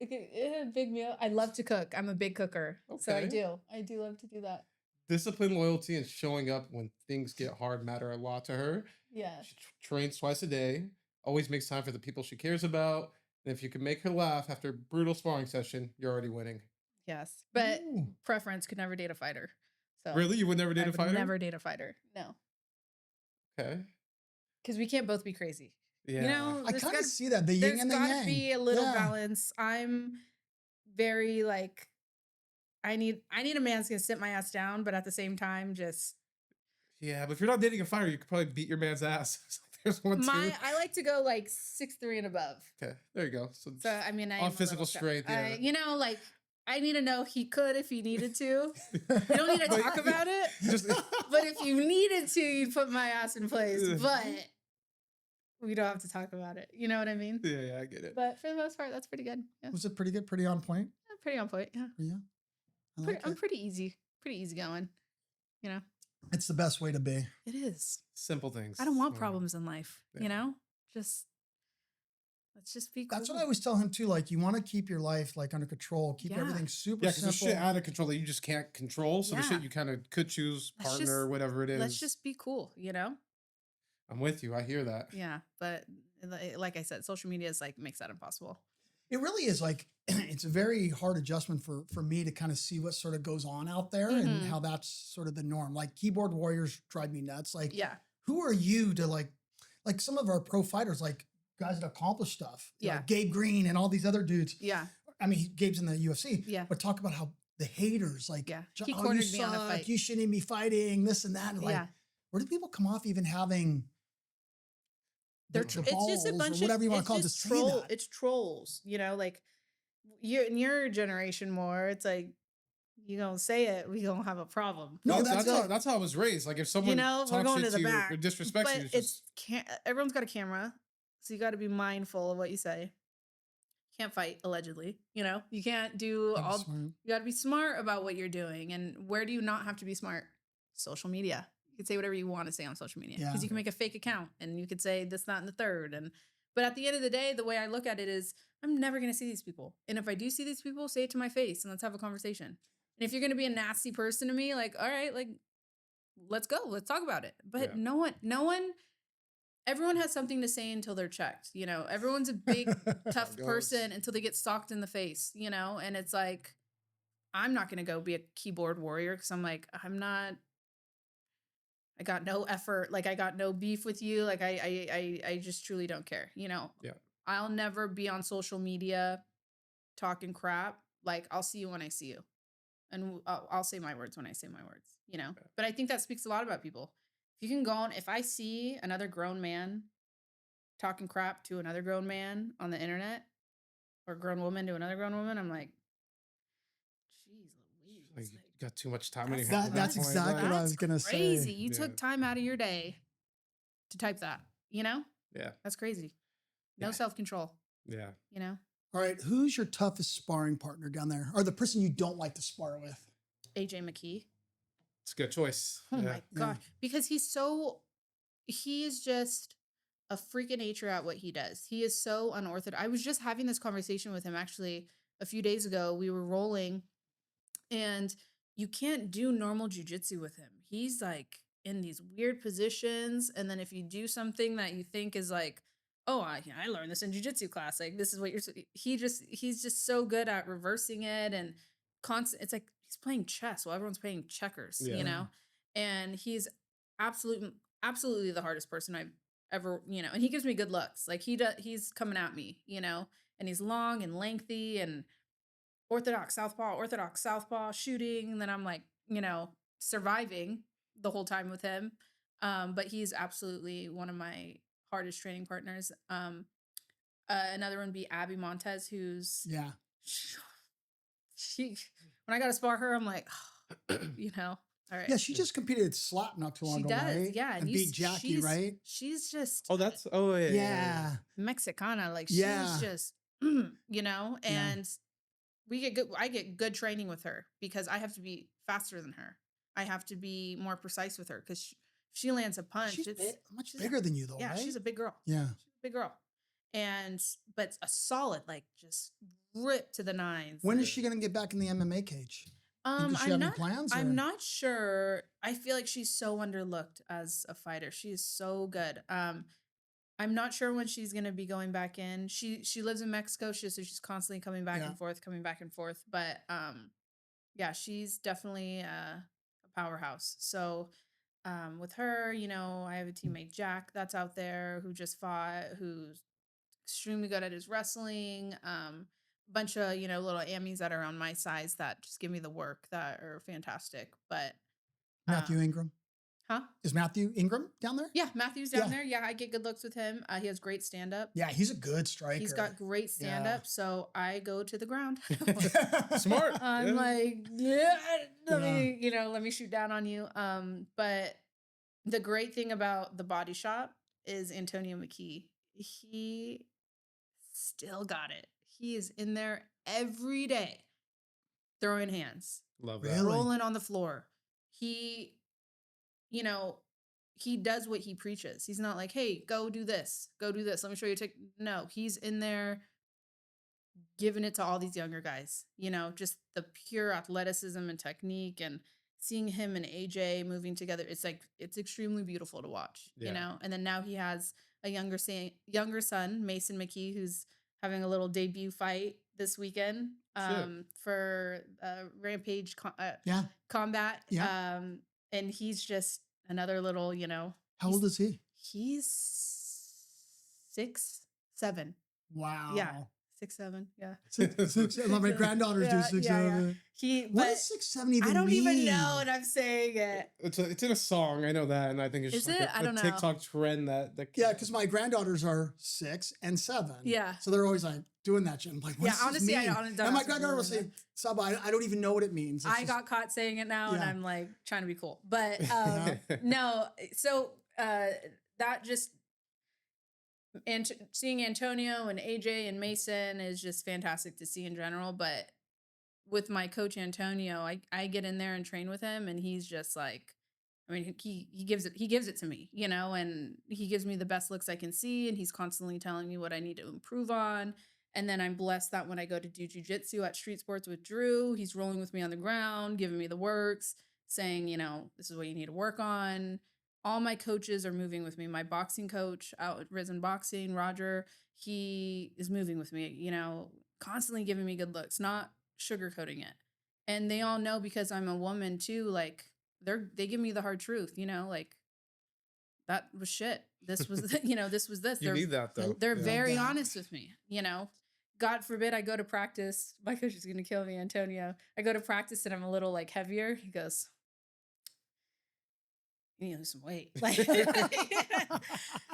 Okay, big meal. I love to cook. I'm a big cooker, so I Okay. do. I do love to do that. Discipline, loyalty, and showing up when things get hard matter a lot to her. Yeah. She trains twice a day, always makes time for the people she cares about. And if you can make her laugh after a brutal sparring session, you're already winning. Yes, but Ooh. preference could never date a fighter. So Really? You would never date I a would fighter? never date a fighter. No, Okay. because we can't both be crazy. Yeah. You know, I there's kind of gotta- see that, the yin there's and the got to yang. be a little Yeah. balance. I'm very like, I need a man that's gonna sit my ass down, but at the same time, just Yeah, but if you're not dating a fighter, you could probably beat your man's ass. There's one too. I like to go like 6'3" and above. Okay, there you go. So, So I mean, I On am a physical little strength, yeah. you know, like I need to know he could if he needed to. You don't need to But- talk about it, just but if you needed to, you'd put my ass in place. But we don't have to talk about it. You know what I mean? yeah, I get it. But for the most part, that's pretty good. Yeah, Was it pretty good? Pretty on point? pretty on point. Yeah, For you? I like I'm it. pretty easy going. You know, It's the best way to be. it is. Simple things. I don't want Yeah. problems in life. Yeah. You know, just let's just be cool. That's what I always tell him too. Like, you want to keep your life like under control, keep Yeah. everything super Yeah, because there's simple. shit out of control that you just can't control. So the Yeah. shit you kind of could choose, Let's partner, just- whatever it is. Let's just be cool. You know. I'm with you. I hear that. Yeah, but like I said, social media is like makes that impossible. It really is like it's a very hard adjustment for me to kind of see what sort of goes on out there and Mhm. how that's sort of the norm. Like, keyboard warriors drive me nuts. Like, Yeah, who are you to like some of our pro fighters, like guys that accomplish stuff? You know, Yeah. like Gabe Green and all these other dudes. yeah, I mean, Gabe's in the UFC. yeah. But talk about how the haters, like, Yeah. "Jo- He oh, you cornered me on a suck, fight." you shouldn't be fighting, this and that. And like, Yeah. where do people come off even having They're the it's just a balls or bunch whatever of you want it's to call it to just say troll. that? It's trolls. You know, like you in your generation more. It's like you gonna say it, we gonna have a problem. No, that's how, it. that's how I was raised. Like if someone know, we're talks going shit to the you back, or disrespects But you, it's just everyone's got a camera, so you got to be mindful of what you say. Can't fight allegedly. You know, you can't do Gotta be all. smart. You got to be smart about what you're doing. And where do you not have to be smart? Social media. You can say whatever you want to say on social media because Yeah. you can make a fake account and you could say this, that, and the third. But at the end of the day, the way I look at it is I'm never going to see these people. And if I do see these people, say it to my face and let's have a conversation. And if you're going to be a nasty person to me, like, all right, like, let's go. Let's talk about it. But Yeah. no one, everyone has something to say until they're checked. You know, everyone's a big, tough it goes. person until they get socked in the face, you know? And it's like, I'm not going to go be a keyboard warrior because I'm like, I got no effort. Like I got no beef with you. Like I just truly don't care. You know, Yeah. I'll never be on social media talking crap. Like I'll see you when I see you. And I'll say my words when I say my words, you know? Yeah. But I think that speaks a lot about people. If If you can go on, if I see another grown man talking crap to another grown man on the internet or grown woman to another grown woman, I'm like, geez Louise. Like, you Like, got too much time on your that's hands at that That's point. exactly Like, what I that's was gonna say. crazy. You Yeah. took time out of your day to type that, you know? yeah. That's crazy. No Yeah. self-control, Yeah. you know? All right, who's your toughest sparring partner down there, or the person you don't like to spar with? AJ McKee. It's a good choice. Oh yeah. my gosh. Because he is just a freak of nature at what he does. He is so unorthodox. I was just having this conversation with him actually a few days ago. We were rolling and you can't do normal jujitsu with him. He's like in these weird positions. And then if you do something that you think is like, oh, I learned this in jujitsu class. Like this is what he's just so good at reversing it and constant. It's like he's playing chess while everyone's playing checkers, Yeah. you know? And he's absolutely the hardest person I've ever, and he gives me good looks. Like he's coming at me, and he's long and lengthy and orthodox southpaw shooting. And then I'm like, surviving the whole time with him. But he's absolutely one of my hardest training partners. Another one would be Abby Montez, who's Yeah. she when I got to spar her, I'm like, all right. Yeah, she just competed at Slot not too long She ago, does, right? yeah. And beat Jackie, right? She's just Oh, yeah. Yeah. Mexicana. Like Yeah. she's just, and I get good training with her because I have to be faster than her. I have to be more precise with her because she lands a punch. She's It's much bigger than you, though, yeah, right? she's a big girl. Yeah. She's a big girl. But a solid, like just ripped to the nines. When is she going to get back in the MMA cage? Does she I'm have not, any plans? I'm or- not sure. I feel like she's so underlooked as a fighter. She is so good. I'm not sure when she's gonna be going back in. She lives in Mexico. So she's constantly coming back and forth, coming back and forth. But yeah, she's definitely a powerhouse. So with her, I have a teammate Jack that's out there who just fought, who's extremely good at his wrestling. Bunch of little ammies that are on my size that just give me the work that are fantastic. But Matthew um, Ingram. huh? Is Matthew Ingram down there? Yeah, Matthew's down Yeah. there. Yeah, I get good looks with him. He has great stand up. Yeah, he's a good striker. He's got great stand up, so I go to the ground. Smart. I'm Yeah. like, let me shoot down on you. But the great thing about the body shop is Antonio McKee. He still got it. He is in there every day throwing hands, Love that. Really? rolling on the floor. He, he does what he preaches. He's not like, hey, go do this. Let me show you. No, he's in there giving it to all these younger guys, just the pure athleticism and technique and seeing him and AJ moving together. It's like, it's extremely beautiful to watch, Yeah. and then now he has a younger son, Mason McKee, who's having a little debut fight this weekend for Rampage Yeah. Combat. Yeah. And he's just another little, How old is he? he's 6'7". Wow. Yeah. 6'7". Yeah. 6'7". My granddaughters do 6'7". What does 6'7" even I don't even mean? know, and I'm saying it. It's in a song. I know that, and I think it's Is just like it? I a don't know. TikTok trend that. Yeah, because my granddaughters are 6 and 7. Yeah. So they're always like doing that shit. I'm like, what does this honestly, mean? I don't And my honestly granddaughter will don't say, Saba, I don't even know what it means. It's I just- got caught saying it now, and Yeah. I'm like trying to be cool. But no, so that just and seeing Antonio and AJ and Mason is just fantastic to see in general. But with my coach Antonio, I get in there and train with him, and he's just like, I mean, he gives it to me, and he gives me the best looks I can see, and he's constantly telling me what I need to improve on. And then I'm blessed that when I go to do jiu-jitsu at Street Sports with Drew, he's rolling with me on the ground, giving me the works, saying, this is what you need to work on. All my coaches are moving with me. My boxing coach out at Risen Boxing, Roger, he is moving with me, constantly giving me good looks, not sugarcoating it. And they all know because I'm a woman too, like they give me the hard truth, like that was shit. This was, this was this. You need that though. They're Yeah. very that. honest with me, God forbid I go to practice. My coach is going to kill me, Antonio. I go to practice and I'm a little like heavier. He goes, you need to lose some weight. Like,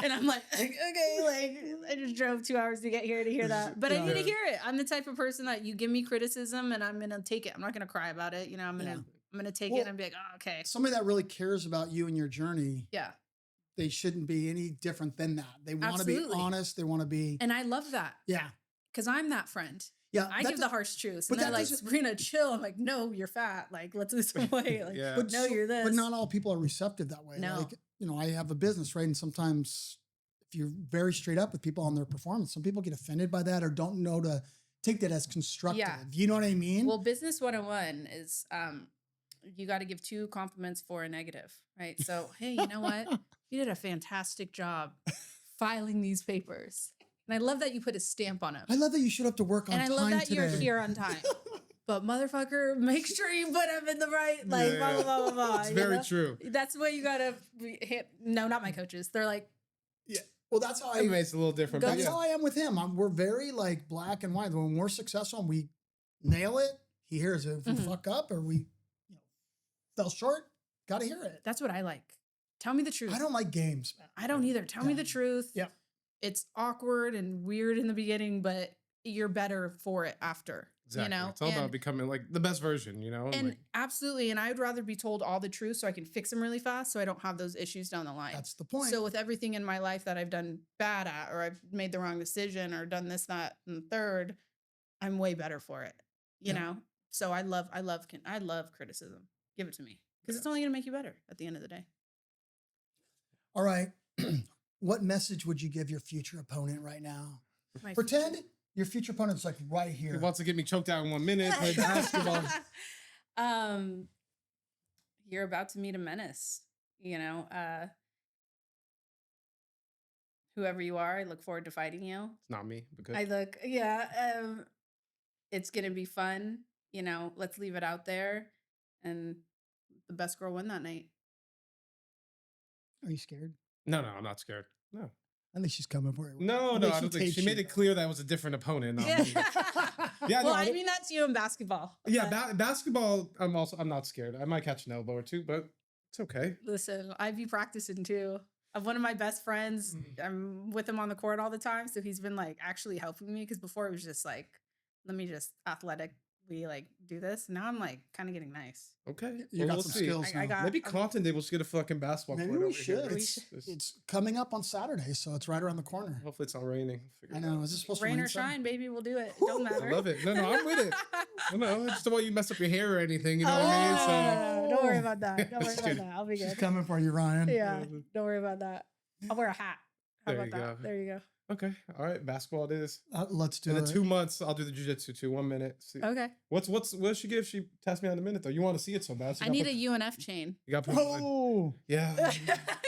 and I'm like, okay, like I just drove 2 hours to get here to hear that. But I need to hear it. I'm the type of person that you give me criticism and I'm gonna take it. I'm not gonna cry about it. You know, I'm gonna take it and be like, oh, okay. Somebody that really cares about you and your journey. Yeah. They shouldn't be any different than that. They want to be honest. They want to be. And I love that. Yeah. Because I'm that friend. Yeah. I give the harsh truths. And they're like, Sabrina, chill. I'm like, no, you're fat. Like, let's lose some weight. Like, but no, you're this. But not all people are receptive that way. No. Like, you know, I have a business, right? And sometimes if you're very straight up with people on their performance, some people get offended by that or don't know to take that as constructive. Yeah. You know what I mean? Well, business 101 is you got to give 2 compliments for a negative, right? So, hey, you know what? You did a fantastic job filing these papers. And I love that you put a stamp on them. I love that you showed up to work on time. And I love that you're here on time. But motherfucker, make sure you put them in the right, like, blah, blah, blah, blah, blah. It's very true. That's the way you got to no, not my coaches. They're like, yeah. Well, that's how it's a little different. That's how I am with him. We're very like black and white. When we're successful and we nail it, he hears it. If we fuck up or we fell short, got to hear it. That's what I like. Tell me the truth. I don't like games, man. I don't either. Tell me the truth. Yeah. It's awkward and weird in the beginning, but you're better for it after. Exactly. You know? It's all about becoming like the best version, you know? And like, absolutely. And I'd rather be told all the truth so I can fix them really fast so I don't have those issues down the line. That's the point. So with everything in my life that I've done bad at, or I've made the wrong decision or done this, that, and the third, I'm way better for it. You know? So I love criticism. Give it to me. Because it's only going to make you better at the end of the day. All right. What message would you give your future opponent right now? Pretend your future opponent's like right here. He wants to get me choked out in 1 minute. Play basketball. You're about to meet a menace. You know, whoever you are, I look forward to fighting you. It's not me. Because it's gonna be fun. You know, let's leave it out there, and the best girl win that night. Are you scared? No, I'm not scared. No. I think she's coming for it. No, I don't think she made it clear that was a different opponent. Yeah. Yeah. Well, I mean that's you in basketball. Yeah, basketball. I'm not scared. I might catch an elbow or two, but it's okay. Listen, I be practicing too. Of one of my best friends, I'm with him on the court all the time, so he's been like actually helping me because before it was just like, let me just athletically like do this. Now I'm like kind of getting nice. Okay, you got some skills now. Maybe Compton Day we'll just get a fucking basketball court. Maybe we should. It's coming up on Saturday, so it's right around the corner. Hopefully it's not raining. I know. Is it supposed to rain or shine, baby? We'll do it. Don't matter. I love it. No, I'm with it. No, I just don't want you to mess up your hair or anything. You know what I mean? So don't worry about that. Don't worry about that. I'll be good. She's coming for you, Ryan. Yeah. Don't worry about that. I'll wear a hat. How there about you that? Go. There you go. Okay. All right. Basketball it is. Let's do it. In 2 months, I'll do the jiu-jitsu too. 1 minute. See. Okay. What does she give? She tests me on a minute though. You want to see it so bad. So I need a UNF chain. You got to put yeah.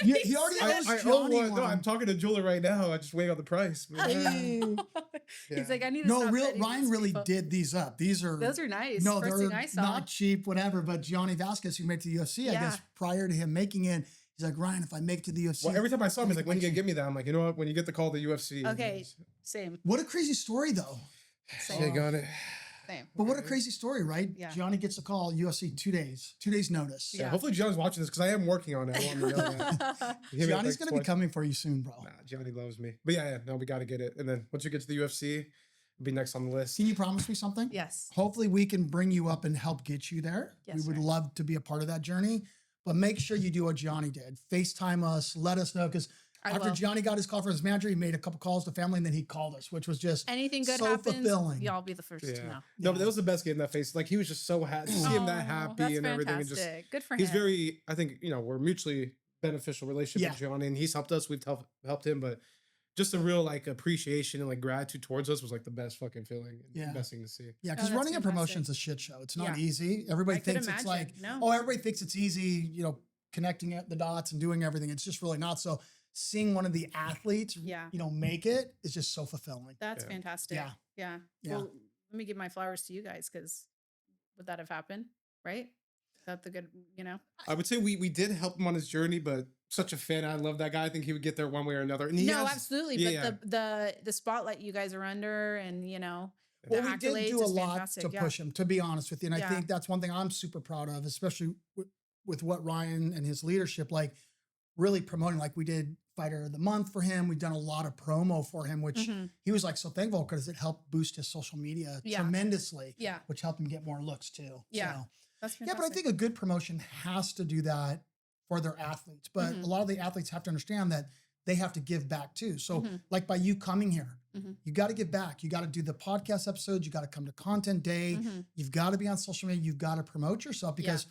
He already knows Johnny one. No, I'm talking to jeweler right now. I just wait on the price. He's like, I need to Ryan really did these up. Those are nice. No, they're not cheap, whatever. But Johnny Vasquez, who made it to the UFC, I guess prior to him making it, he's like, Ryan, if I make it to the UFC. Well, every time I saw him, he's like, when you gonna give me that? I'm like, you know what? When you get the call to the UFC. Okay, same. What a crazy story, though. Same. Got it. Same. But what a crazy story, right? Yeah. Johnny gets a call, UFC 2 days. 2 days notice. Yeah. Hopefully Johnny's watching this because I am working on it. I want to know that. Johnny's going to be coming for you soon, bro. Nah, Johnny loves me. But no, we got to get it. And then once you get to the UFC, it'll be next on the list. Can you promise me something? Yes. Hopefully we can bring you up and help get you there. Yes, we would love to be a part of that journey. But make sure you do what Johnny did. FaceTime us. Let us know. Because after Johnny got his call from his manager, he made a couple calls to family, and then he called us, which was just anything good so happens, fulfilling. Y'all be the first to know. No, but that was the best game that face. Like he was just so happy to see him that happy and everything. And just good for him. He's very, I think, we're mutually beneficial relationship with Johnny, and he's helped us. We've helped him, but just a real like appreciation and like gratitude towards us was like the best fucking feeling. And best thing to see. Yeah, because running a promotion's a shit show. It's not easy. Everybody thinks it's like, everybody thinks it's easy, connecting the dots and doing everything. It's just really not. So seeing one of the athletes, make it is just so fulfilling. That's fantastic. Yeah. Well, let me give my flowers to you guys because would that have happened? Right? Is that the good, I would say we did help him on his journey, but such a fan. I love that guy. I think he would get there one way or another. And absolutely. But the spotlight you guys are under and, well, we did do a lot to push him, to be honest with you. And I think that's one thing I'm super proud of, especially with what Ryan and his leadership, like really promoting, like we did Fighter of the Month for him. We've done a lot of promo for him, which he was like so thankful because it helped boost his social media tremendously, which helped him get more looks too. Yeah. So, That's yeah, fantastic. but I think a good promotion has to do that for their athletes. But a lot of the athletes have to understand that they have to give back too. So like by you coming here, you got to give back. You got to do the podcast episodes. You got to come to content day. You've got to be on social media. You've got to promote yourself because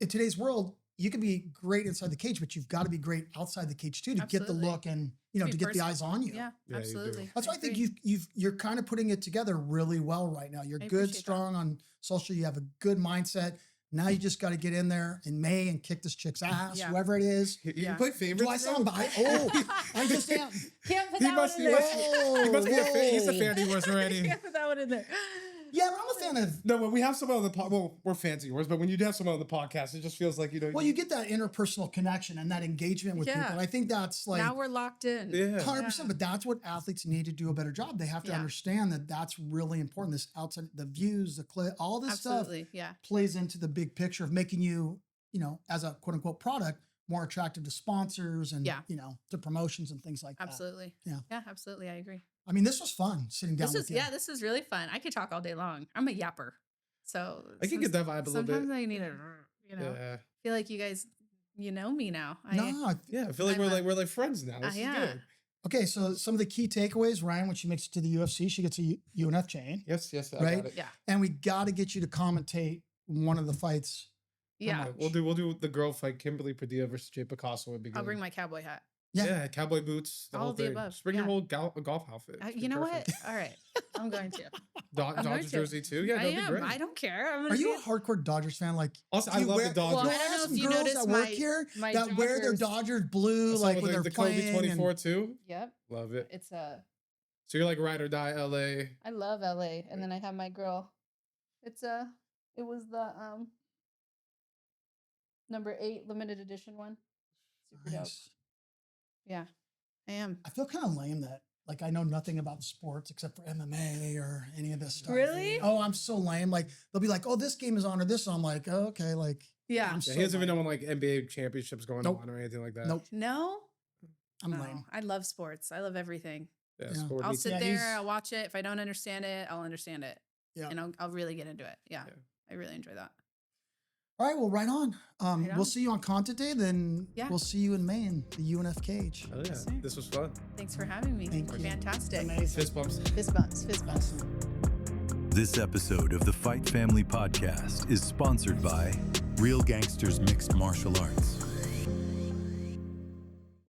in today's world, you can be great inside the cage, but you've got to be great outside the cage too to get the look and, you know, to get the eyes on you. Yeah, absolutely. That's why I think you're kind of putting it together really well right now. You're good, strong on social. You have a good mindset. Now you just got to get in there in May and kick this chick's ass, whoever it is. You can play favorites. Do I sound by? Oh, I'm just down. Can't put that one in there. He must be a fan. He's a fan of yours already. Can't put that one in there. Yeah, but I'm a fan of. No, when we have someone on the podcast, well, we're fans of yours, but when you do have someone on the podcast, it just feels like, you know. Well, you get that interpersonal connection and that engagement with people. And I think that's like. Now we're locked in. 100%. But that's what athletes need to do a better job. They have to understand that that's really important. This outside, the views, the clip, all this stuff plays into the big picture of making you, you know, as a quote unquote product, more attractive to sponsors and, you know, to promotions and things like that. Absolutely. Yeah, absolutely. I agree. I mean, this was fun sitting down with you. Yeah, this is really fun. I could talk all day long. I'm a yapper. So I can get that vibe a little bit. Sometimes I need a, you know, feel like you guys, you know me now. I feel like we're like friends now. This is good. Okay, so some of the key takeaways, Ryan, when she makes it to the UFC, she gets a UNF chain. Yes, I right? got it. Yeah. And we got to get you to commentate one of the fights. Yeah. We'll do the girl fight, Kimberly Padilla versus Jay Picasso would be good. I'll bring my cowboy hat. Yeah, cowboy boots, the all whole of the thing. above. Just bring your whole golf outfit. You know what? All right. I'm going to. Dodgers jersey too? Yeah, that'd be great. I don't care. Are you a hardcore Dodgers fan? Like, also, I love the Dodgers. Well, I don't know if you girls noticed that work here that wear their Dodgers blue, like when they're the playing. Kobe 24 too? Yep. Love it. It's So you're like ride or die LA. I love LA. And then I have my girl. It was the number 8 limited edition one. Super dope. Yeah. I am. I feel kind of lame that like I know nothing about sports except for MMA or any of this stuff. Really? Oh, I'm so lame. Like they'll be like, "Oh, this game is on," or this. I'm like, "Oh, okay." Like, yeah. He doesn't even know when like NBA championships going on or anything like that. Nope. No. I'm lame. I love sports. I love everything. Yeah, I'll sit there. I'll watch it. If I don't understand it, I'll understand it. Yeah. And I'll really get into it. Yeah. I really enjoy that. All right, well, right on. We'll see you on Content Day, then we'll see you in May in the UNF cage. Oh, yeah. This was fun. Thanks for having me. Thank you. Fantastic. Amazing. Fist bumps. Fist bumps. Fist bumps. This episode of the Fight Family Podcast is sponsored by Real Gangsters Mixed Martial Arts.